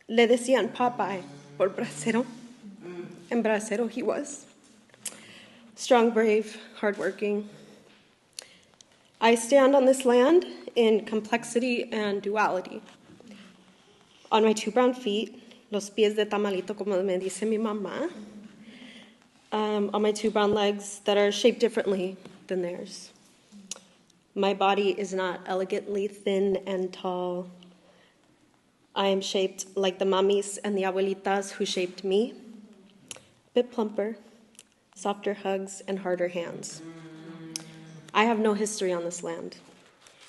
Le decían Popeye por bracero, and bracero he was. Strong, brave, hardworking. I stand on this land in complexity and duality. On my two brown feet, los pies de tamalito, como me dice mi mamá. On my two brown legs that are shaped differently than theirs. My body is not elegantly thin and tall. I am shaped like the mamis and the abuelitas who shaped me, a bit plumper, softer hugs, and harder hands. I have no history on this land,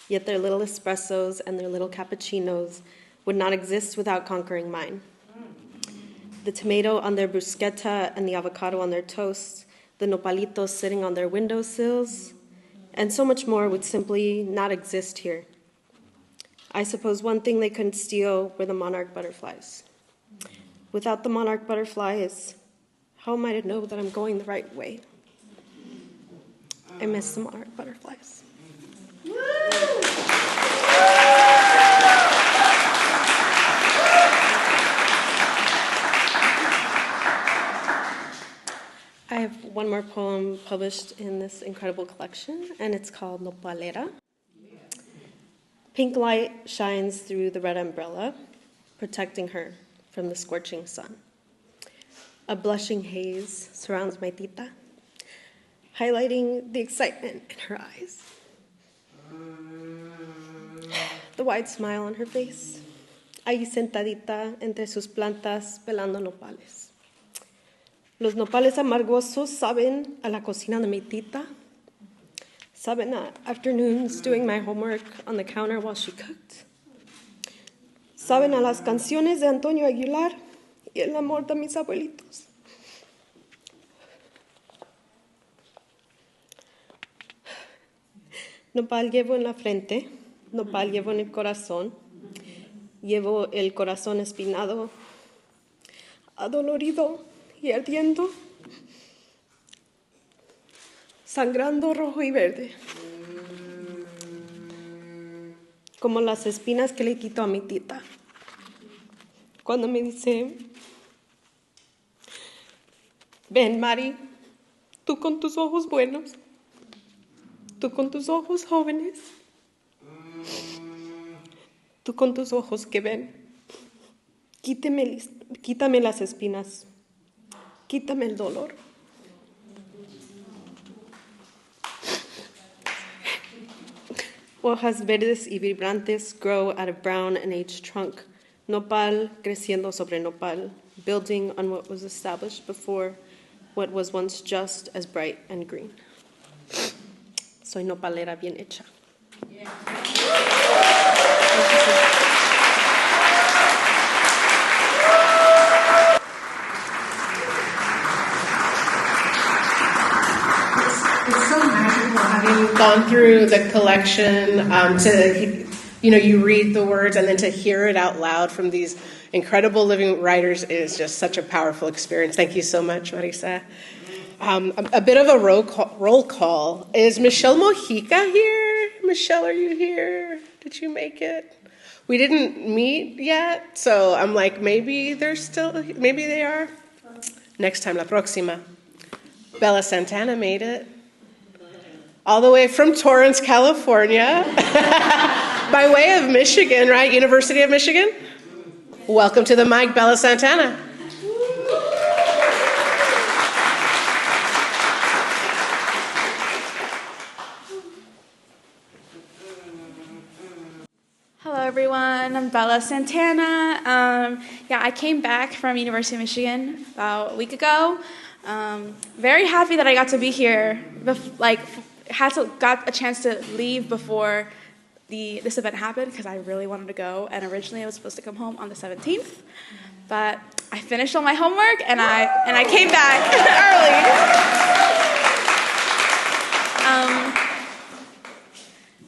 yet their little espressos and their little cappuccinos would not exist without conquering mine. The tomato on their bruschetta and the avocado on their toast, the nopalitos sitting on their windowsills, and so much more would simply not exist here. I suppose one thing they couldn't steal were the monarch butterflies. Without the monarch butterflies, how am I to know that I'm going the right way? I miss the monarch butterflies. I have one more poem published in this incredible collection, and it's called Nopalera. Pink light shines through the red umbrella, protecting her from the scorching sun. A blushing haze surrounds my tita, highlighting the excitement in her eyes. The wide smile on her face, ahí sentadita entre sus plantas pelando nopales. Los nopales amargosos saben a la cocina de mi tita, saben a afternoons doing my homework on the counter while she cooked, saben a las canciones de Antonio Aguilar y el amor de mis abuelitos. Nopal llevo en la frente, nopal llevo en el corazón, llevo el corazón espinado, adolorido y ardiendo, sangrando rojo y verde, como las espinas que le quito a mi tita cuando me dice: ven, Mari, tú con tus ojos buenos, tú con tus ojos jóvenes, tú con tus ojos que ven, quítame las espinas, quítame el dolor. Hojas verdes y vibrantes grow out of brown and aged trunk, nopal creciendo sobre nopal, building on what was established before, what was once just as bright and green. Soy nopalera bien hecha. Yeah. It's so magical having gone through the collection to, you read the words and then to hear it out loud from these incredible living writers is just such a powerful experience. Thank you so much, Marisa. A bit of a roll call. Is Michelle Mojica here? Michelle, are you here? Did you make it? We didn't meet yet, so I'm like, maybe they are. Next time, la próxima. Bella Santana made it. All the way from Torrance, California. By way of Michigan, right? University of Michigan? Welcome to the mic, Bella Santana. Hello, everyone. I'm Bella Santana. I came back from University of Michigan about a week ago. Very happy that I got to be here. Got a chance to leave before this event happened because I really wanted to go. And originally I was supposed to come home on the 17th, but I finished all my homework and I came back early.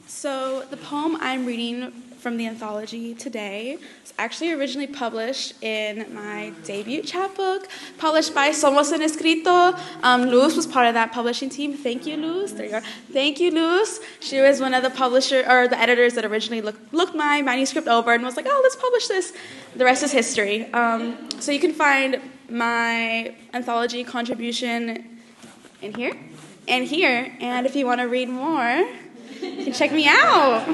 So the poem I'm reading from the anthology today was actually originally published in my debut chapbook, published by Somos Xicanas. Luz was part of that publishing team. Thank you, Luz. There you are. Thank you, Luz. She was one of the editors that originally looked my manuscript over and was like, oh, let's publish this. The rest is history. So you can find my anthology contribution in here and here. And if you want to read more, you can check me out.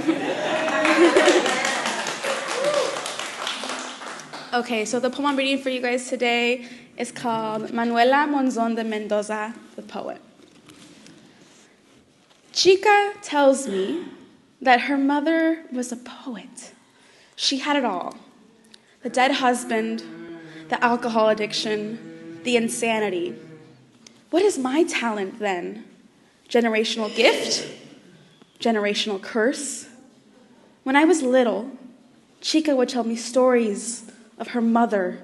Okay, so the poem I'm reading for you guys today is called Manuela Monzon de Mendoza, the Poet. Chica tells me that her mother was a poet. She had it all. The dead husband, the alcohol addiction, the insanity. What is my talent then? Generational gift? Generational curse? When I was little, Chica would tell me stories of her mother,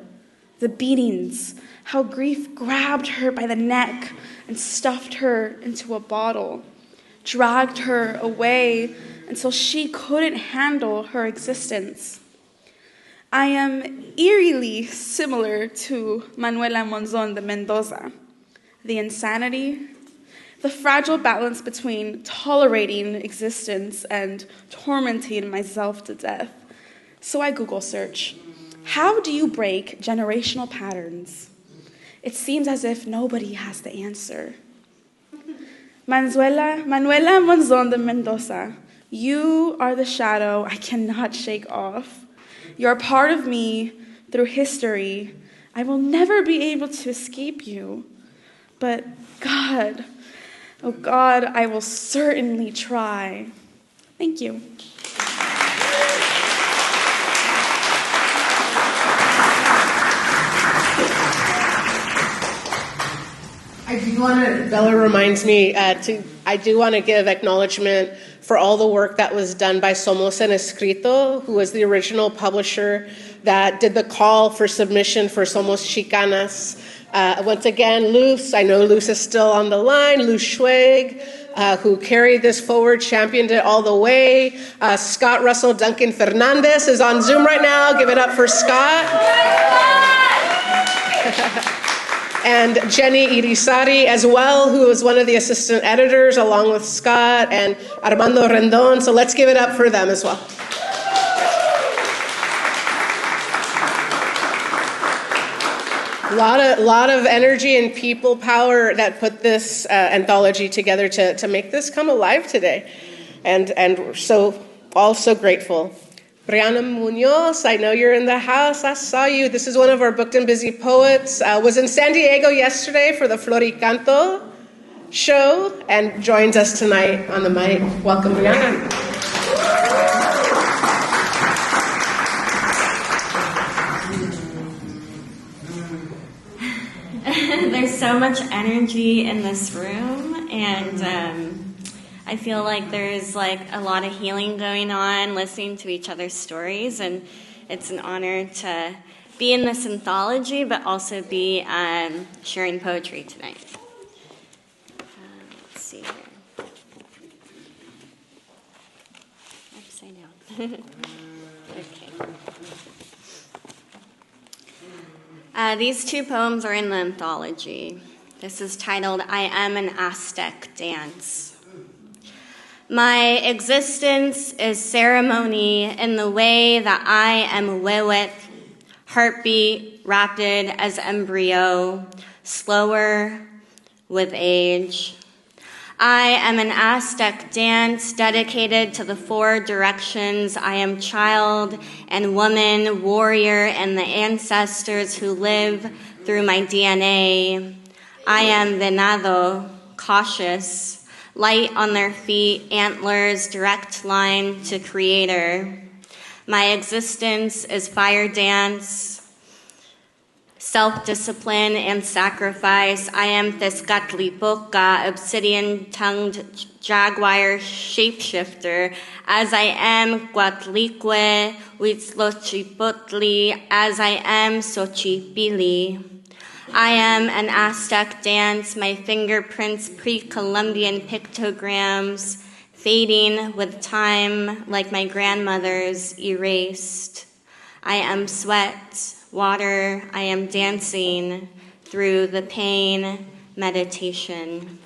the beatings, how grief grabbed her by the neck and stuffed her into a bottle, dragged her away until she couldn't handle her existence. I am eerily similar to Manuela Monzon de Mendoza. The insanity, the fragile balance between tolerating existence and tormenting myself to death. So I Google search, how do you break generational patterns? It seems as if nobody has the answer. Manuela Monzon de Mendoza, you are the shadow I cannot shake off. You're part of me through history. I will never be able to escape you. But God, oh God, I will certainly try. Thank you. Bella reminds me, I do want to give acknowledgement for all the work that was done by Somos Escrito, who was the original publisher that did the call for submission for Somos Xicanas. Once again, Luz, I know Luz is still on the line, Luz Schweig, who carried this forward, championed it all the way. Scott Russell Duncan Fernandez is on Zoom right now. Give it up for Scott. And Jenny Irizarry as well, who was one of the assistant editors, along with Scott and Armando Rendon. So let's give it up for them as well. A lot of energy and people power that put this anthology together to make this come alive today. And we're all so grateful. Brianna Munoz, I know you're in the house. I saw you. This is one of our booked and busy poets. Was in San Diego yesterday for the Floricanto show and joins us tonight on the mic. Welcome, Brianna. There's so much energy in this room, and I feel like there's a lot of healing going on, listening to each other's stories, and it's an honor to be in this anthology, but also be sharing poetry tonight. Let's see here. Upside down. Okay. These two poems are in the anthology. This is titled, I Am an Aztec Dance. My existence is ceremony in the way that I am Wewet, heartbeat rapid as embryo, slower with age. I am an Aztec dance dedicated to the four directions. I am child and woman, warrior, and the ancestors who live through my DNA. I am venado, cautious, light on their feet, antlers, direct line to creator. My existence is fire dance, self-discipline and sacrifice. I am Tezcatlipoca, obsidian-tongued jaguar shapeshifter. As I am Coatlicue, Huitzlochipotli, as I am Xochipilli. I am an Aztec dance, my fingerprints pre-Columbian pictograms, fading with time like my grandmother's erased. I am sweat, water, I am dancing through the pain meditation.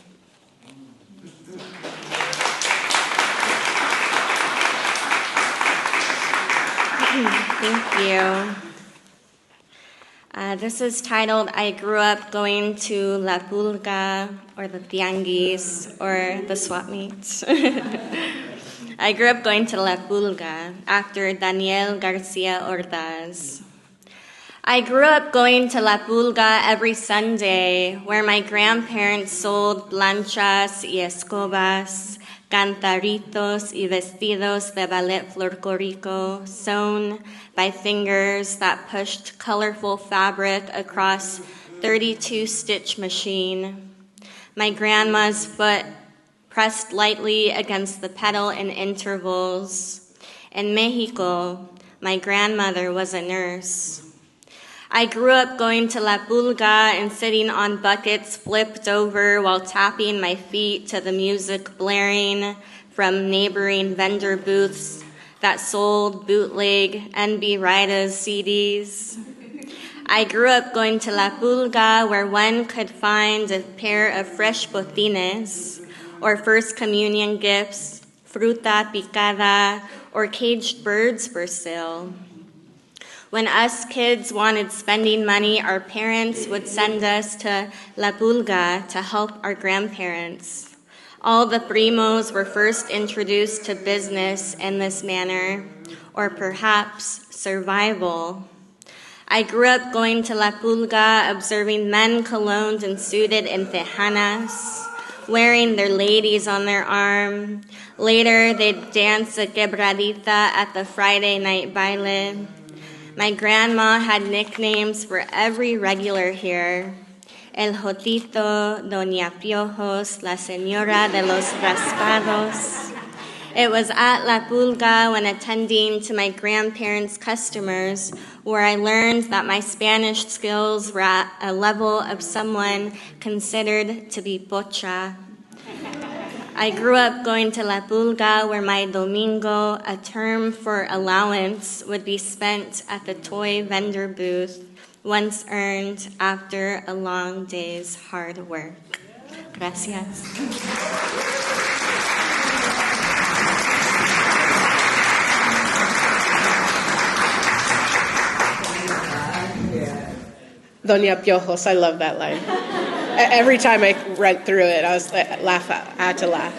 Thank you. This is titled, I grew up going to La Pulga, or the Tianguis, or the swap meets. I grew up going to La Pulga, after Daniel Garcia Ordaz. I grew up going to La Pulga every Sunday, where my grandparents sold planchas y escobas, cantaritos y vestidos de ballet folclorico, sewn by fingers that pushed colorful fabric across 32-stitch machine. My grandma's foot pressed lightly against the pedal in intervals. In Mexico, my grandmother was a nurse. I grew up going to La Pulga and sitting on buckets flipped over while tapping my feet to the music blaring from neighboring vendor booths that sold bootleg NB Rida's CDs. I grew up going to La Pulga, where one could find a pair of fresh botines or First Communion gifts, fruta picada, or caged birds for sale. When us kids wanted spending money, our parents would send us to La Pulga to help our grandparents. All the primos were first introduced to business in this manner, or perhaps survival. I grew up going to La Pulga, observing men colognes and suited in tejanas, wearing their ladies on their arm. Later, they'd dance a quebradita at the Friday night baile. My grandma had nicknames for every regular here. El Jotito, Doña Piojos, La Señora de los Raspados. It was at La Pulga, when attending to my grandparents' customers, where I learned that my Spanish skills were at a level of someone considered to be pocha. I grew up going to La Pulga, where my domingo, a term for allowance, would be spent at the toy vendor booth, once earned after a long day's hard work. Gracias. Doña Piojos, I love that line. Every time I read through it, I was like, I had to laugh.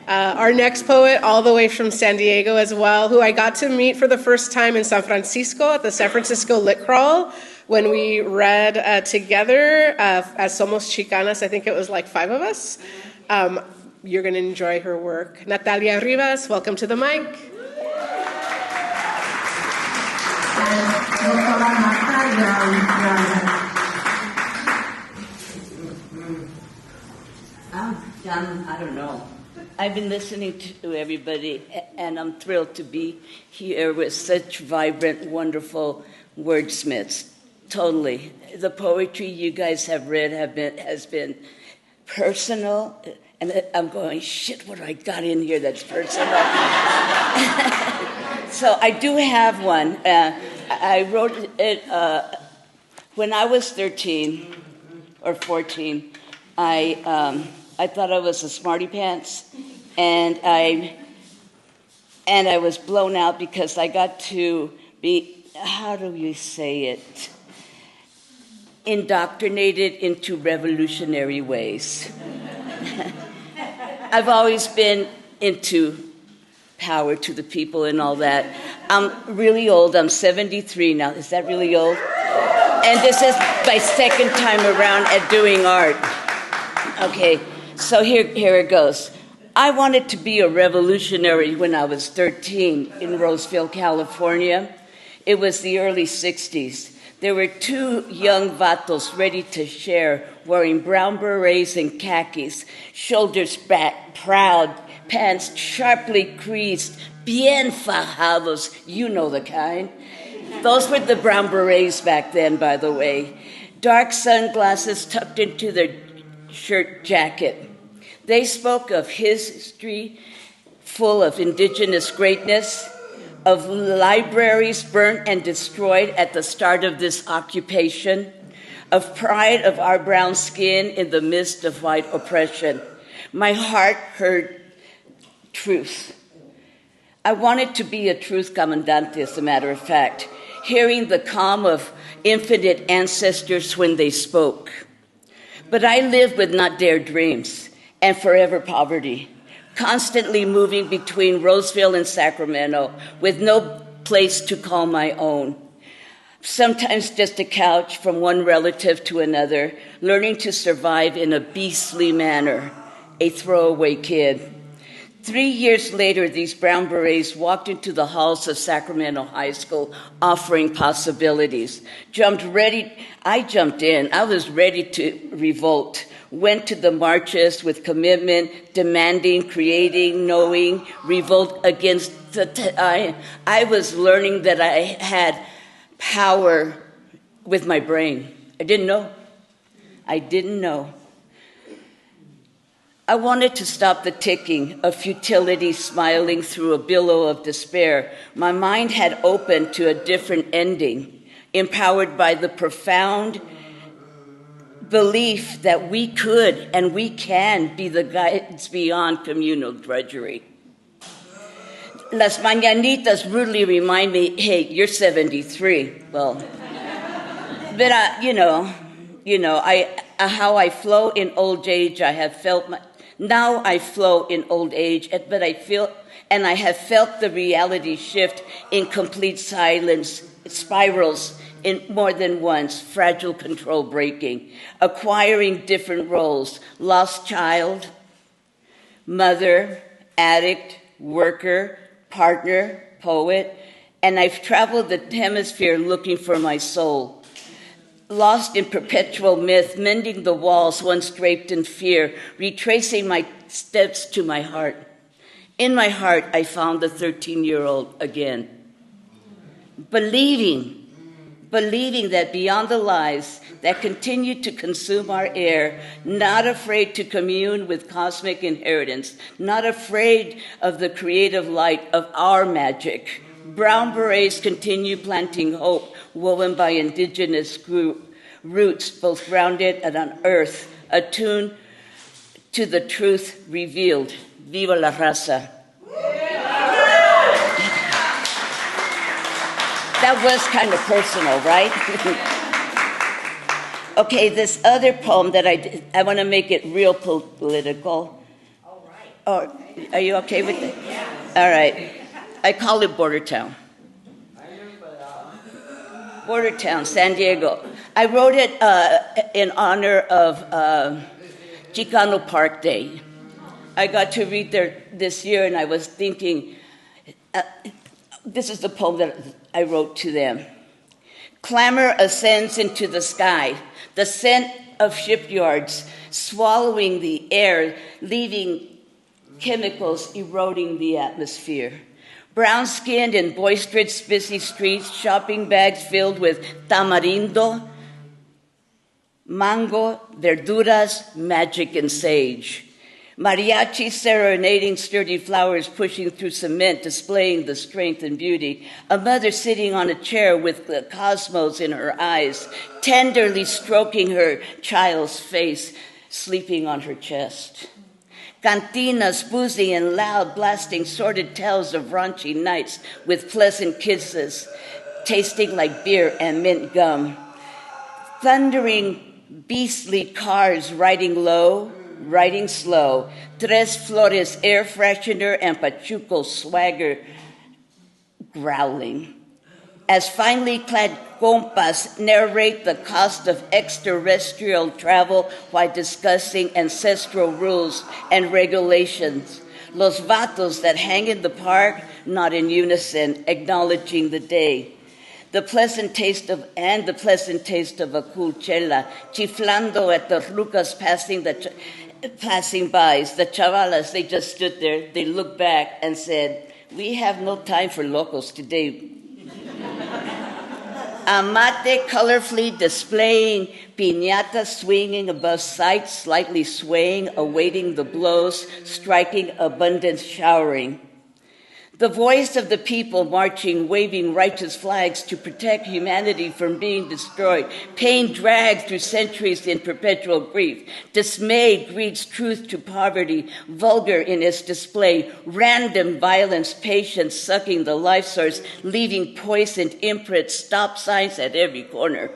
Our next poet, all the way from San Diego as well, who I got to meet for the first time in San Francisco at the San Francisco Lit Crawl when we read together as Somos Xicanas. I think it was like 5 of us. You're going to enjoy her work. Natalia Rivas, welcome to the mic. I don't know. I've been listening to everybody, and I'm thrilled to be here with such vibrant, wonderful wordsmiths. Totally. The poetry you guys have read has been personal, and I'm going, shit, what do I got in here that's personal? So I do have one. I wrote it when I was 13 or 14. I thought I was a smarty pants, and I was blown out because I got to be, how do you say it, indoctrinated into revolutionary ways. I've always been into power to the people and all that. I'm really old. I'm 73 now. Is that really old? And this is my second time around at doing art. Okay. So here it goes. I wanted to be a revolutionary when I was 13 in Roseville, California. It was the early 60s. There were 2 young vatos ready to share, wearing brown berets and khakis, shoulders back, proud, pants sharply creased, bien fajados, you know the kind. Those were the brown berets back then, by the way. Dark sunglasses tucked into their shirt jacket. They spoke of history full of indigenous greatness, of libraries burnt and destroyed at the start of this occupation, of pride of our brown skin in the midst of white oppression. My heart heard truth. I wanted to be a truth comandante, as a matter of fact, hearing the calm of infinite ancestors when they spoke. But I lived with not dare dreams and forever poverty, constantly moving between Roseville and Sacramento with no place to call my own. sometimes just a couch from one relative to another, learning to survive in a beastly manner, a throwaway kid. 3 years later, these brown berets walked into the halls of Sacramento High School offering possibilities. I jumped in. I was ready to revolt. Went to the marches with commitment, demanding, creating, knowing, revolt against I was learning that I had power with my brain. I didn't know. I wanted to stop the ticking of futility smiling through a billow of despair. My mind had opened to a different ending, empowered by the profound belief that we could and we can be the guides beyond communal drudgery. Las mañanitas rudely remind me, hey, you're 73. Well, but how I flow in old age, I have felt now I flow in old age, but I have felt the reality shift in complete silence, spirals in more than once, fragile control breaking, acquiring different roles, lost child, mother, addict, worker, partner, poet, and I've traveled the hemisphere looking for my soul. Lost in perpetual myth, mending the walls once draped in fear, retracing my steps to my heart. In my heart, I found the 13-year-old again. Believing that beyond the lies that continue to consume our air, not afraid to commune with cosmic inheritance, not afraid of the creative light of our magic, brown berets continue planting hope woven by indigenous roots, both grounded and on earth, attuned to the truth revealed. Viva la raza. That was kind of personal, right? Okay, this other poem that I want to make it real political. All right. Oh, are you okay with it? Yeah. All right. I call it Border Town. Border Town, San Diego. I wrote it in honor of Chicano Park Day. I got to read there this year, and I was thinking, this is the poem that I wrote to them. Clamor ascends into the sky, the scent of shipyards swallowing the air, leaving chemicals eroding the atmosphere. Brown-skinned and boisterous busy streets, shopping bags filled with tamarindo, mango, verduras, magic, and sage. Mariachis serenading sturdy flowers pushing through cement, displaying the strength and beauty. A mother sitting on a chair with the cosmos in her eyes, tenderly stroking her child's face, sleeping on her chest. Cantinas, boozy and loud, blasting sordid tales of raunchy nights with pleasant kisses, tasting like beer and mint gum. Thundering, beastly cars riding low, riding slow. Tres Flores air freshener and Pachuco swagger growling. As finely clad compas narrate the cost of extraterrestrial travel while discussing ancestral rules and regulations. Los vatos that hang in the park, not in unison, acknowledging the day. The pleasant taste of a cool chela, chiflando at the rucas passing by. The chavalas, they just stood there, they looked back and said, "We have no time for locals today." Amate colorfully displaying, piñata swinging above sight, slightly swaying, awaiting the blows, striking, abundance showering. The voice of the people marching, waving righteous flags to protect humanity from being destroyed. Pain dragged through centuries in perpetual grief. Dismay greets truth to poverty, vulgar in its display. Random violence, patience sucking the life source, leaving poisoned imprints, stop signs at every corner.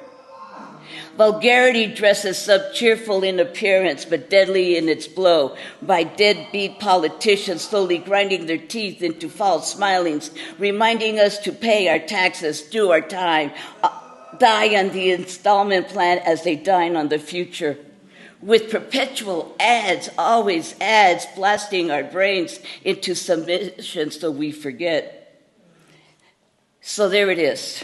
Vulgarity dresses up cheerful in appearance, but deadly in its blow, by deadbeat politicians slowly grinding their teeth into false smilings, reminding us to pay our taxes, do our time, die on the installment plan as they dine on the future. With perpetual ads, always ads, blasting our brains into submission so we forget. So there it is.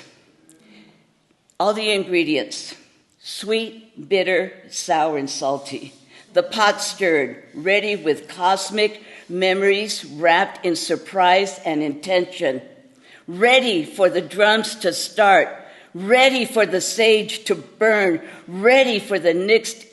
All the ingredients, sweet, bitter, sour, and salty. The pot stirred, ready with cosmic memories wrapped in surprise and intention. Ready for the drums to start. Ready for the sage to burn, ready for the next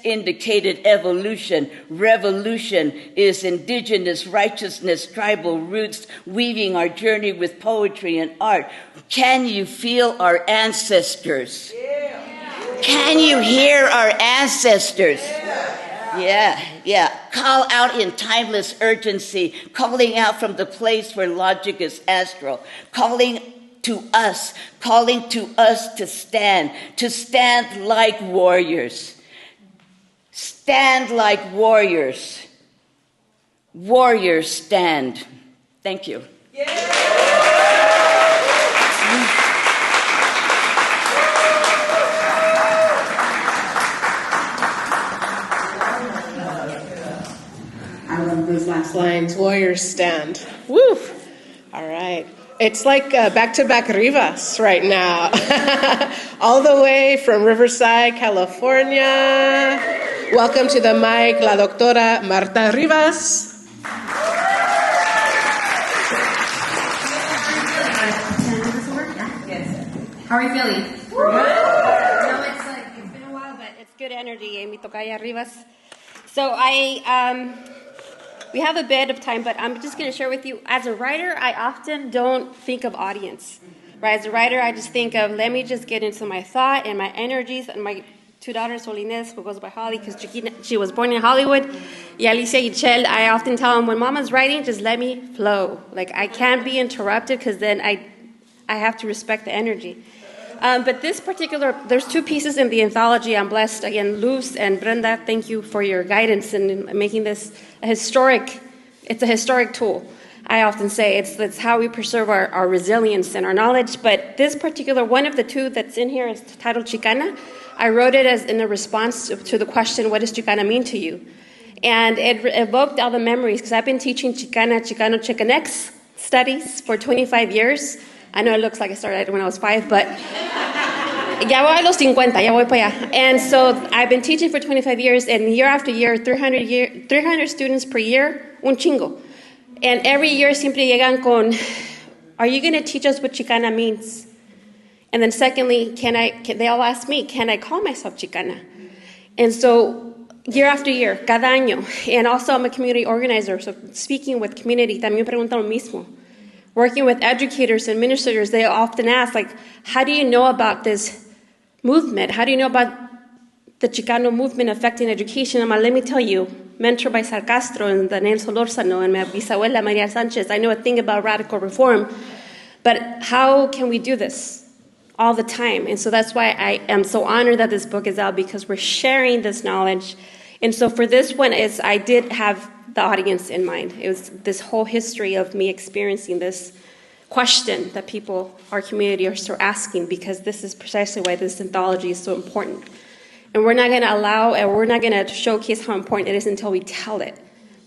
indicated evolution. Revolution is indigenous righteousness, tribal roots, weaving our journey with poetry and art. Can you feel our ancestors? Can you hear our ancestors? Yeah. Call out in timeless urgency, calling out from the place where logic is astral, calling to us to stand like warriors. Stand like warriors. Warriors stand. Thank you. I love those last lines. Warriors stand. Woo! All right. It's like back-to-back Rivas right now. All the way from Riverside, California. Welcome to the mic, la doctora Marta Rivas. How are you feeling? Good. No, it's been a while, but it's good energy. Mi tocaya Rivas. So we have a bit of time, but I'm just going to share with you. As a writer, I often don't think of audience. Right? As a writer, I just think of, let me just get into my thought and my energies. And my two daughters, Sol Inés, who goes by Holly, because she was born in Hollywood, y Alicia y Chel, I often tell them, when Mama's writing, just let me flow. Like, I can't be interrupted, because then I have to respect the energy. But this particular, there's two pieces in the anthology. I'm blessed. Again, Luz and Brenda, thank you for your guidance in making this it's a historic tool. I often say it's how we preserve our resilience and our knowledge. But this particular, one of the two that's in here is titled Xicana. I wrote it as in a response to the question, what does Xicana mean to you? And it evoked all the memories, because I've been teaching Chicano, Chicanx studies for 25 years. I know it looks like I started when I was 5, but ya voy a los 50, ya voy para allá. And so I've been teaching for 25 years, and year after year, 300 students per year, un chingo. And every year siempre llegan con, are you going to teach us what Xicana means? And then secondly, they all ask me, can I call myself Xicana? And so year after year, cada año, and also I'm a community organizer, so speaking with community, también preguntan lo mismo. Working with educators and administrators, they often ask, like, how do you know about this movement? How do you know about the Chicano movement affecting education? I'm like, let me tell you, mentored by Sal Castro and Daniel Solórzano and my bisabuela Maria Sanchez, I know a thing about radical reform, but how can we do this all the time? And so that's why I am so honored that this book is out, because we're sharing this knowledge. And so for this one, I did have the audience in mind. It was this whole history of me experiencing this question that people, our community, are still asking, because this is precisely why this anthology is so important. And we're not going to showcase how important it is until we tell it.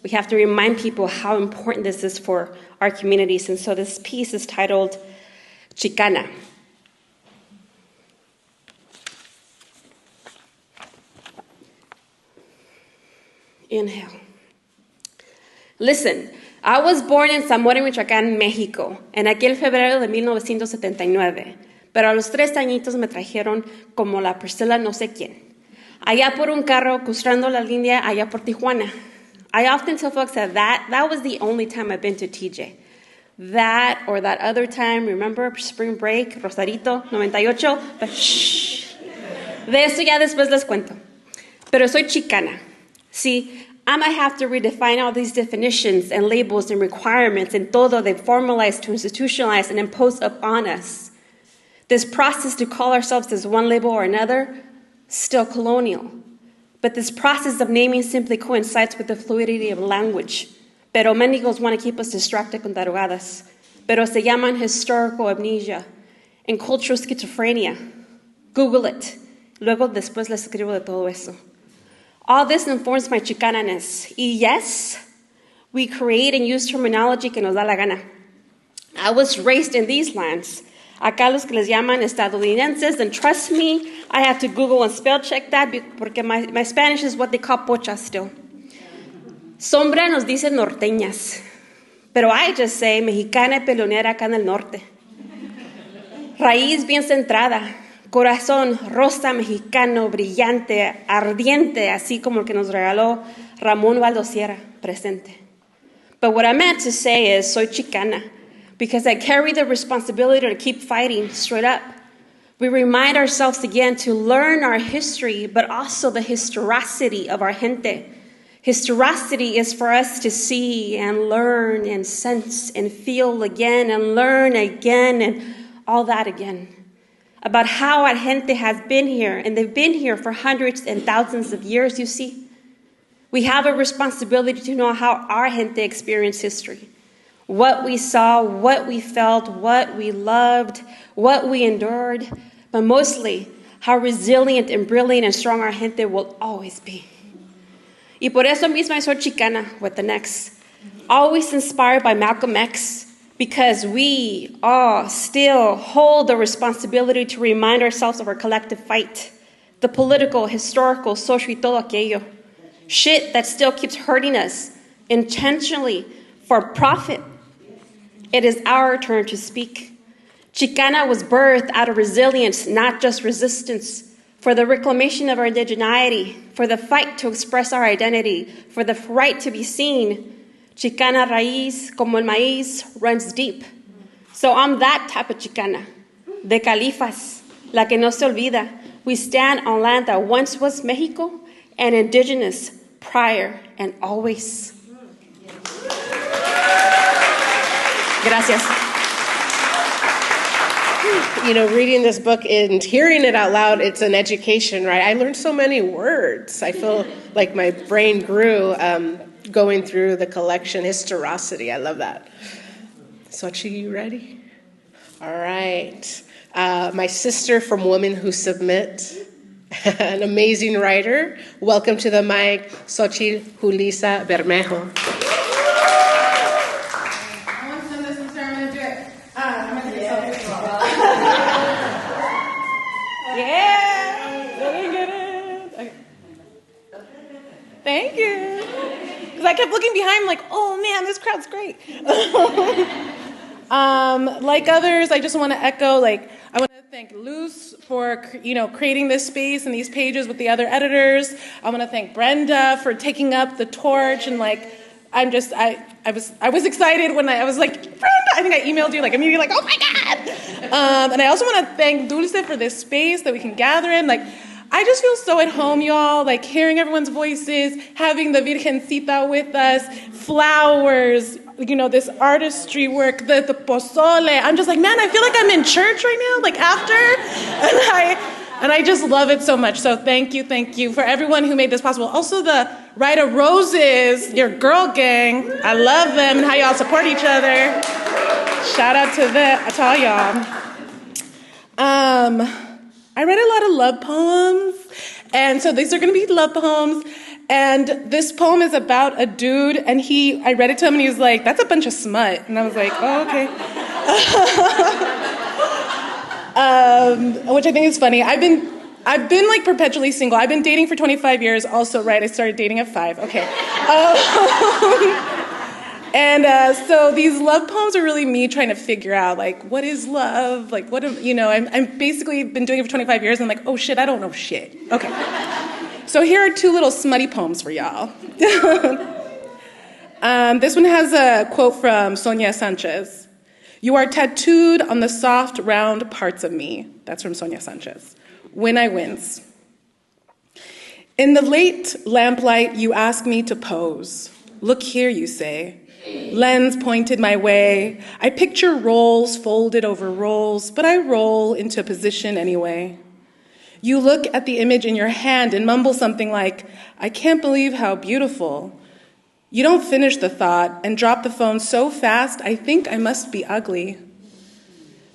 We have to remind people how important this is for our communities. And so this piece is titled Xicana. Inhale. Listen, I was born in Zamora, Michoacán, México, en aquel febrero de 1979, pero a los 3 añitos me trajeron como la Priscilla no sé quién, allá por un carro cruzando la línea allá por Tijuana. I often tell folks that was the only time I've been to TJ. That or that other time, remember spring break, Rosarito, 98, but shh. De eso ya después les cuento. Pero soy Xicana. See, I might have to redefine all these definitions and labels and requirements and todo they formalize to institutionalize and impose upon us. This process to call ourselves as one label or another, still colonial. But this process of naming simply coincides with the fluidity of language. Pero mendigos want to keep us distracted con tarugadas. Pero se llaman historical amnesia and cultural schizophrenia. Google it. Luego después les escribo de todo eso. All this informs my Chicana-ness. Y yes, we create and use terminology que nos da la gana. I was raised in these lands. Acá los que les llaman estadounidenses, and trust me, I had to Google and spell check that porque my Spanish is what they call pocha still. Sombra nos dice norteñas, pero I just say mexicana y peleonera acá en el norte. Raíz bien centrada, corazón rosa mexicano, brillante, ardiente, así como el que nos regaló Ramón Valdosierra, presente. But what I meant to say is soy Chicana, because I carry the responsibility to keep fighting straight up. We remind ourselves again to learn our history, but also the historicity of our gente. Historicity is for us to see and learn and sense and feel again and learn again and all that again. About how our gente has been here, and they've been here for hundreds and thousands of years, you see. We have a responsibility to know how our gente experienced history. What we saw, what we felt, what we loved, what we endured, but mostly how resilient and brilliant and strong our gente will always be. Y por eso misma soy Chicana with the next. Always inspired by Malcolm X, because we all still hold the responsibility to remind ourselves of our collective fight. The political, historical, social, y todo aquello. Shit that still keeps hurting us, intentionally, for profit. It is our turn to speak. Xicana was birthed out of resilience, not just resistance, for the reclamation of our indigeneity, for the fight to express our identity, for the right to be seen. Xicana raíz, como el maíz, runs deep. So I'm that type of Xicana, de Califas, la que no se olvida. We stand on land that once was Mexico and indigenous prior and always. Gracias. You know, reading this book and hearing it out loud, it's an education, right? I learned so many words. I feel like my brain grew going through the collection. Historicity, I love that. Sochi, you ready? All right. My sister from Women Who Submit, an amazing writer. Welcome to the mic, Xochitl Julissa Bermejo. Thank you. Because I kept looking behind, like, oh man, this crowd's great. Like others, I just want to echo, like, I want to thank Luz for, creating this space and these pages with the other editors. I want to thank Brenda for taking up the torch, and I was excited when I was like, Brenda, I think I emailed you immediately, oh my God. And I also want to thank Dulce for this space that we can gather in. I just feel so at home, y'all, hearing everyone's voices, having the Virgencita with us, flowers, this artistry work, the pozole. I'm just man, I feel like I'm in church right now, after. And I just love it so much. So thank you for everyone who made this possible. Also the Riot of Roses, your girl gang. I love them and how y'all support each other. Shout out to all y'all. I read a lot of love poems, and so these are going to be love poems, and this poem is about a dude, and I read it to him, and he was like, that's a bunch of smut, and I was like, oh, okay. Which I think is funny. I've been perpetually single. I've been dating for 25 years, also, right, I started dating at 5, okay. And so these love poems are really me trying to figure out, what is love? I'm basically been doing it for 25 years, and I'm oh shit, I don't know shit. Okay. So here are 2 little smutty poems for y'all. This one has a quote from Sonia Sanchez. You are tattooed on the soft, round parts of me. That's from Sonia Sanchez. When I wince. In the late lamplight, you ask me to pose. Look here, you say. Lens pointed my way. I picture rolls folded over rolls, but I roll into position anyway. You look at the image in your hand and mumble something like, I can't believe how beautiful. You don't finish the thought and drop the phone so fast, I think I must be ugly.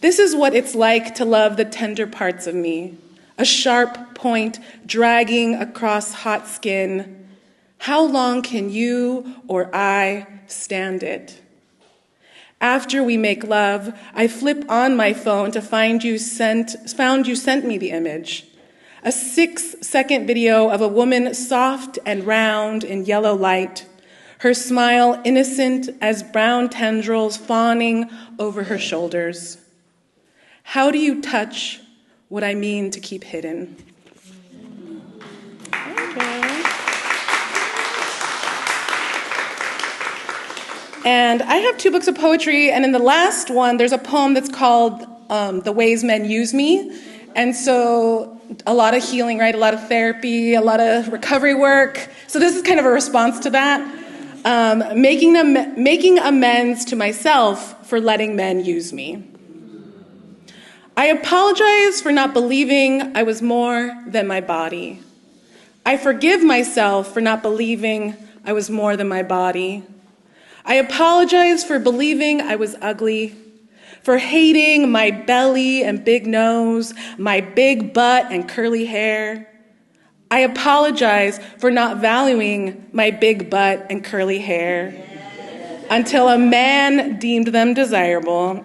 This is what it's like to love the tender parts of me. a sharp point dragging across hot skin. How long can you or I stand it? After we make love, I flip on my phone to found you sent me the image. A 6-second video of a woman soft and round in yellow light, her smile innocent as brown tendrils fawning over her shoulders. How do you touch what I mean to keep hidden? And I have 2 books of poetry, and in the last one, there's a poem that's called The Ways Men Use Me. And so a lot of healing, right? A lot of therapy, a lot of recovery work. So this is kind of a response to that. Making amends to myself for letting men use me. I apologize for not believing I was more than my body. I forgive myself for not believing I was more than my body. I apologize for believing I was ugly, for hating my belly and big nose, my big butt and curly hair. I apologize for not valuing my big butt and curly hair until a man deemed them desirable.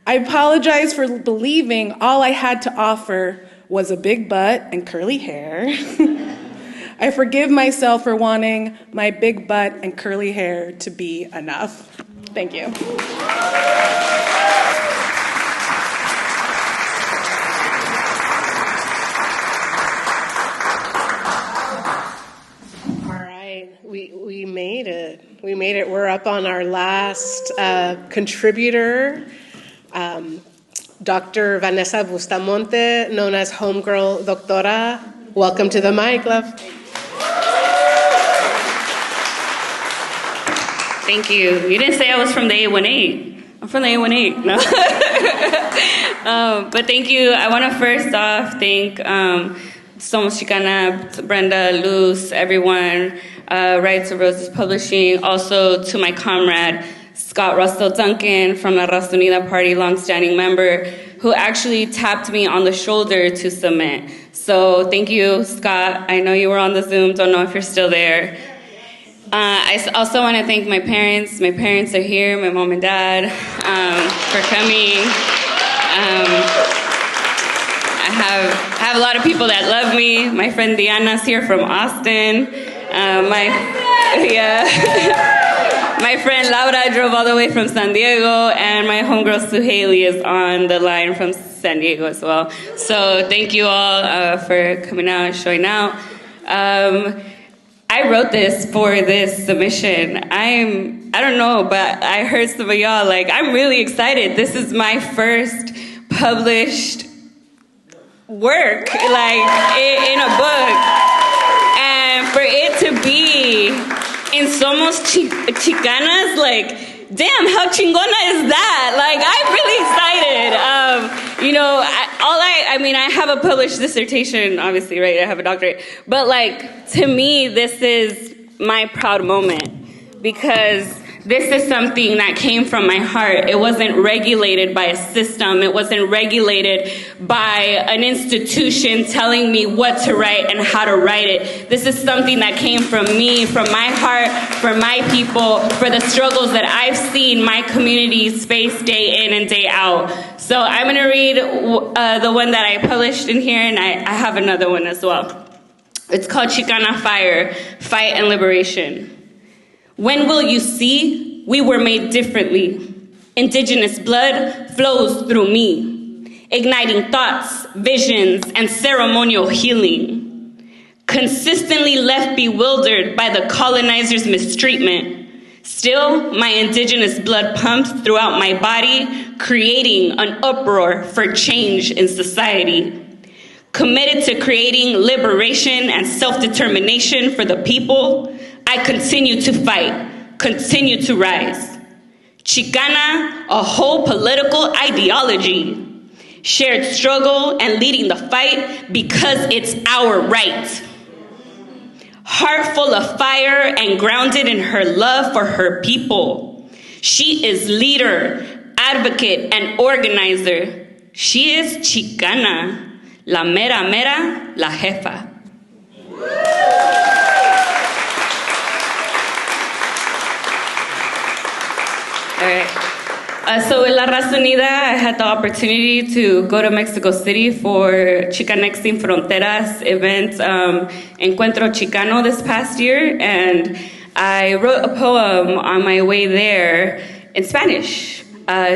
I apologize for believing all I had to offer was a big butt and curly hair. I forgive myself for wanting my big butt and curly hair to be enough. Thank you. All right, we made it. We made it. We're up on our last contributor, Dr. Vanessa Bustamonte, known as Homegirl Doctora. Welcome to the mic, love. Thank you. You didn't say I was from the 818. I'm from the 818. No. But thank you. I want to first off thank Somos Xicanas, Brenda, Luz, everyone, Riot to Roses Publishing, also to my comrade, Scott Russell Duncan from La Raza Unida Party, longstanding member, who actually tapped me on the shoulder to submit. So thank you, Scott. I know you were on the Zoom. Don't know if you're still there. I also want to thank my parents. My parents are here, my mom and dad, for coming. I have a lot of people that love me. My friend Diana's here from Austin. My friend Laura drove all the way from San Diego, and my homegirl Suhaili is on the line from San Diego as well. So thank you all for coming out and showing out. I wrote this for this submission. I don't know, but I heard some of y'all, like, I'm really excited. This is my first published work, like, in a book. And for it to be in Somos Xicanas, like, damn, how chingona is that? Like, I'm really excited. I have a published dissertation, obviously, right? I have a doctorate. But, like, to me, this is my proud moment because this is something that came from my heart. It wasn't regulated by a system. It wasn't regulated by an institution telling me what to write and how to write it. This is something that came from me, from my heart, from my people, for the struggles that I've seen my communities face day in and day out. So I'm going to read the one that I published in here, and I have another one as well. It's called Xicana Fire, Fight and Liberation. When will you see we were made differently? Indigenous blood flows through me, igniting thoughts, visions, and ceremonial healing. Consistently left bewildered by the colonizer's mistreatment, still my indigenous blood pumps throughout my body, creating an uproar for change in society. Committed to creating liberation and self-determination for the people, I continue to fight, continue to rise. Xicana, a whole political ideology. Shared struggle and leading the fight because it's our right. Heart full of fire and grounded in her love for her people. She is leader, advocate, and organizer. She is Xicana, la mera mera, la jefa. All right. So in La Raza Unida, I had the opportunity to go to Mexico City for Chicanx Sin Fronteras event, Encuentro Chicano, this past year, and I wrote a poem on my way there in Spanish.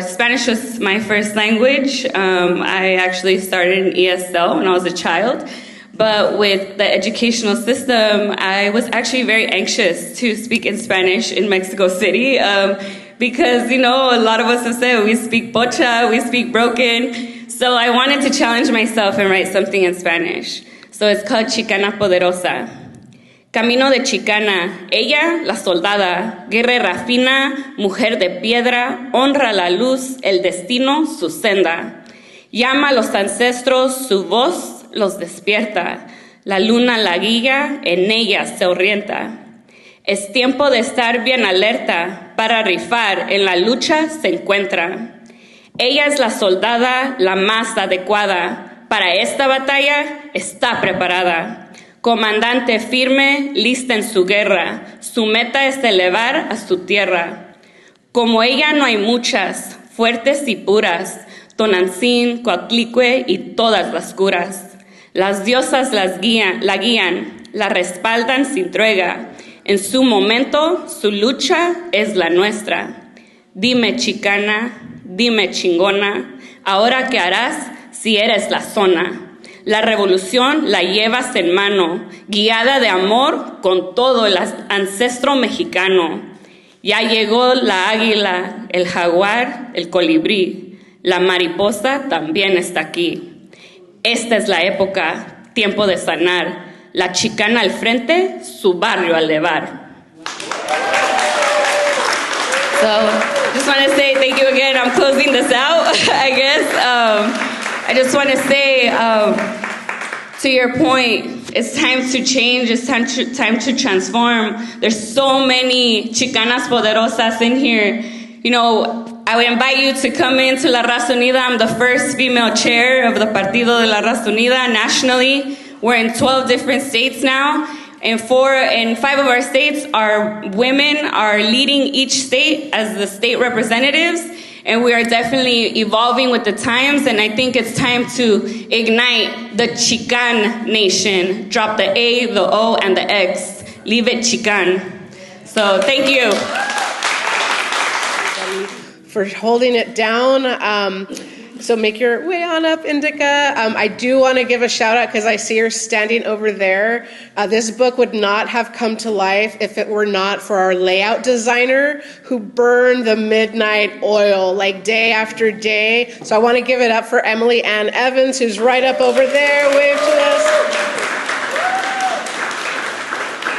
Spanish was my first language. I actually started in ESL when I was a child. But with the educational system, I was actually very anxious to speak in Spanish in Mexico City because, you know, a lot of us have said we speak pocha, we speak broken. So I wanted to challenge myself and write something in Spanish. So it's called Xicana Poderosa. Camino de Xicana, ella, la soldada, guerrera fina, mujer de piedra, honra la luz, el destino, su senda. Llama a los ancestros, su voz los despierta. La luna la guía, en ella se orienta. Es tiempo de estar bien alerta, para rifar, en la lucha se encuentra. Ella es la soldada, la más adecuada. Para esta batalla está preparada. Comandante firme, lista en su guerra. Su meta es elevar a su tierra. Como ella no hay muchas, fuertes y puras. Tonantzin, Coatlicue y todas las curas. Las diosas la guían, la respaldan sin tregua. En su momento, su lucha es la nuestra. Dime chicana, dime chingona, ahora qué harás si eres la zona. La revolución la llevas en mano, guiada de amor con todo el ancestro mexicano. Ya llegó la águila, el jaguar, el colibrí. La mariposa también está aquí. Esta es la época, tiempo de sanar. La chicana al frente, su barrio al elevar. So, just want to say thank you again. I'm closing this out, I guess. I just want to say, to your point, it's time to change, it's time to transform. There's so many Chicanas Poderosas in here. You know, I would invite you to come into La Raza Unida. I'm the first female chair of the Partido de La Raza Unida nationally. We're in 12 different states now. And 5 of our states, our women are leading each state as the state representatives. And we are definitely evolving with the times. And I think it's time to ignite the Chican nation. Drop the A, the O, and the X. Leave it Chican. So thank you. For holding it down. So make your way on up, Indica. I do want to give a shout out because I see her standing over there. This book would not have come to life if it were not for our layout designer who burned the midnight oil like day after day. So I want to give it up for Emily Ann Evans, who's right up over there. Wave to us.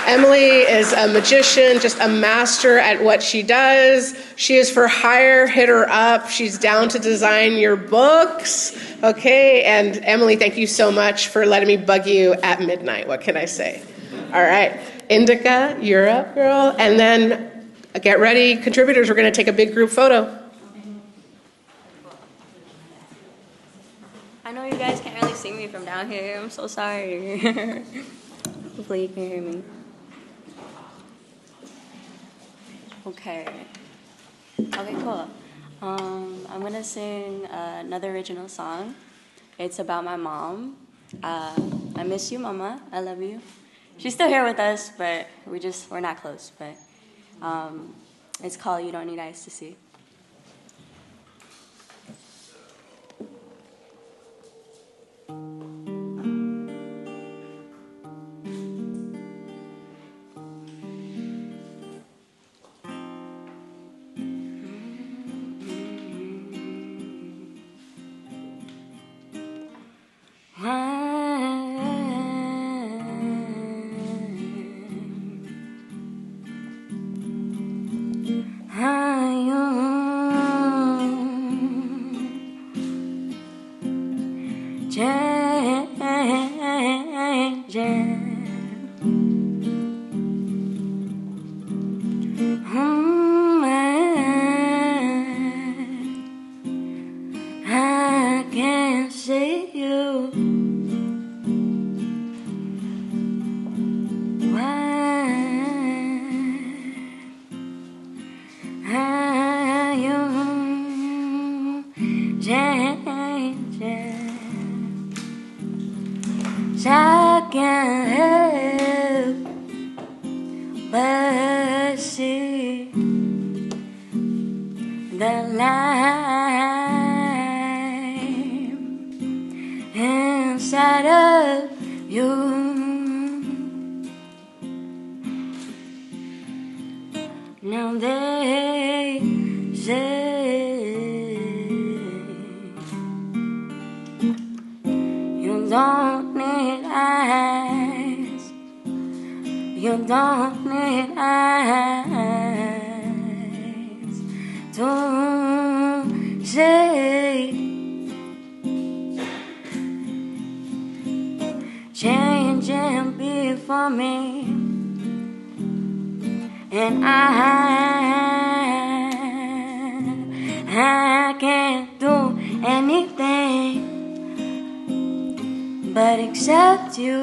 Emily is a magician, just a master at what she does. She is for hire, hit her up. She's down to design your books. Okay, and Emily, thank you so much for letting me bug you at midnight. What can I say? All right, Indica, you're up, girl. And then get ready, contributors, we're gonna take a big group photo. I know you guys can't really see me from down here. I'm so sorry. Hopefully you can hear me. Okay, cool. I'm gonna sing another original song. It's about my mom. I miss you, Mama. I love you. She's still here with us, but we're not close. But it's called You Don't Need Eyes to See. I see the light inside of you. Now they say you don't need eyes, you don't need eyes to say changing before me, and I can't do anything but accept you,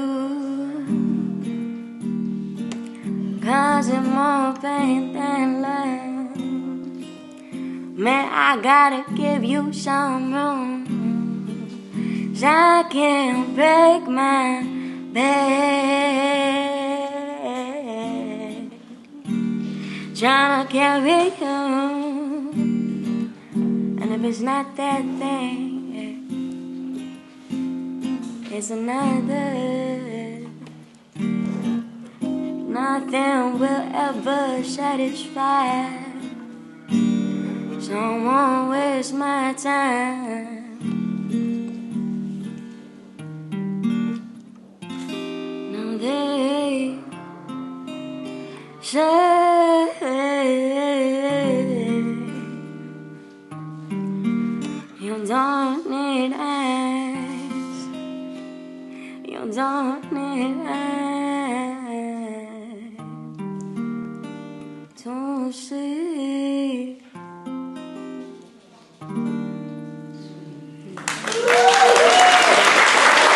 'cause it's more pain than love. Man, I gotta give you some room, so I can't break my bed, tryna carry you, and if it's not that thing, it's another. Nothing will ever satisfy, so I won't waste my time. Now they say you don't need eyes, you don't need eyes to see.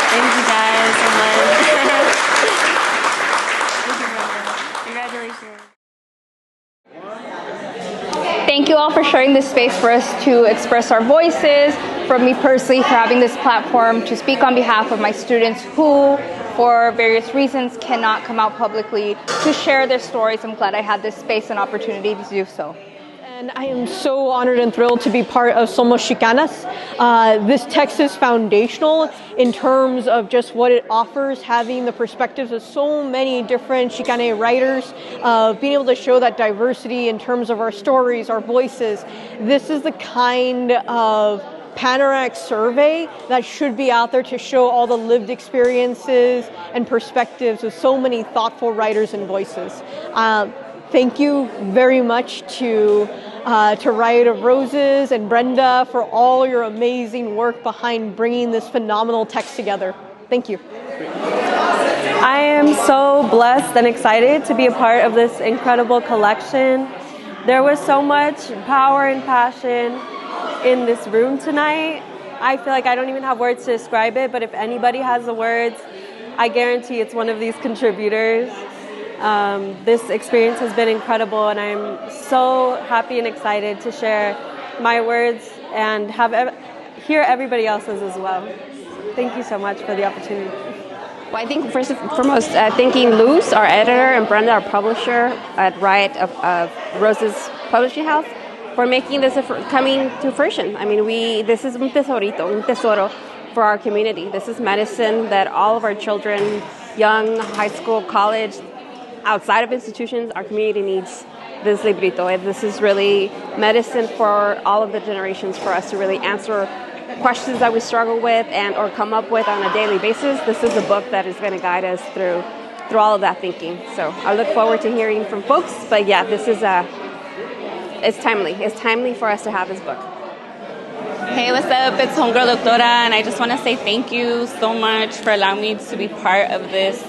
Thank you guys so much. Congratulations. Thank you all for sharing this space for us to express our voices, for me personally for having this platform to speak on behalf of my students who, for various reasons, cannot come out publicly to share their stories. I'm glad I had this space and opportunity to do so. And I am so honored and thrilled to be part of Somos Xicanas. This text is foundational in terms of just what it offers, having the perspectives of so many different Xicana writers, being able to show that diversity in terms of our stories, our voices. This is the kind of panoramic survey that should be out there to show all the lived experiences and perspectives of so many thoughtful writers and voices. Thank you very much to Riot of Roses and Brenda for all your amazing work behind bringing this phenomenal text together. Thank you. I am so blessed and excited to be a part of this incredible collection. There was so much power and passion in this room tonight. I feel like I don't even have words to describe it, but if anybody has the words, I guarantee it's one of these contributors. This experience has been incredible, and I'm so happy and excited to share my words and hear everybody else's as well. Thank you so much for the opportunity. Well, I think first and foremost, thanking Luz, our editor, and Brenda, our publisher at Riot of Roses Publishing House, for making this coming to fruition. I mean, this is un tesoro for our community. This is medicine that all of our children, young, high school, college, outside of institutions, our community needs this librito. This is really medicine for all of the generations, for us to really answer questions that we struggle with or come up with on a daily basis. This is a book that is going to guide us through all of that thinking. So I look forward to hearing from folks. But yeah, this is it's timely. It's timely for us to have this book. Hey, what's up? It's Homegirl Doctora, and I just want to say thank you so much for allowing me to be part of this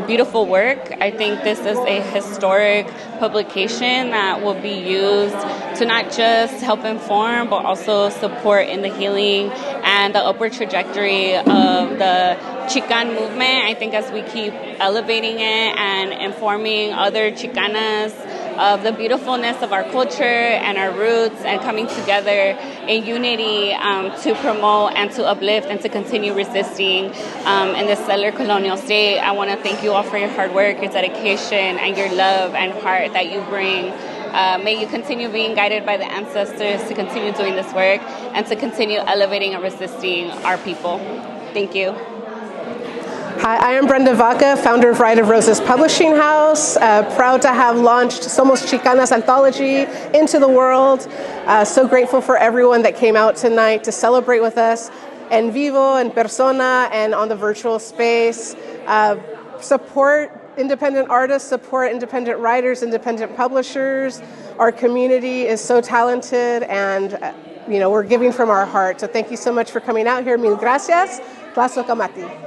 beautiful work. I think this is a historic publication that will be used to not just help inform, but also support in the healing and the upward trajectory of the Chican movement. I think as we keep elevating it and informing other Chicanas of the beautifulness of our culture and our roots and coming together in unity to promote and to uplift and to continue resisting in this settler colonial state. I want to thank you all for your hard work, your dedication, and your love and heart that you bring. May you continue being guided by the ancestors to continue doing this work and to continue elevating and resisting our people. Thank you. Hi, I am Brenda Vaca, founder of Riot of Roses Publishing House. Proud to have launched Somos Xicanas Anthology into the world. So grateful for everyone that came out tonight to celebrate with us en vivo, en persona, and on the virtual space. Support independent artists, support independent writers, independent publishers. Our community is so talented, and we're giving from our heart. So thank you so much for coming out here. Mil gracias. Tlaxcalmati.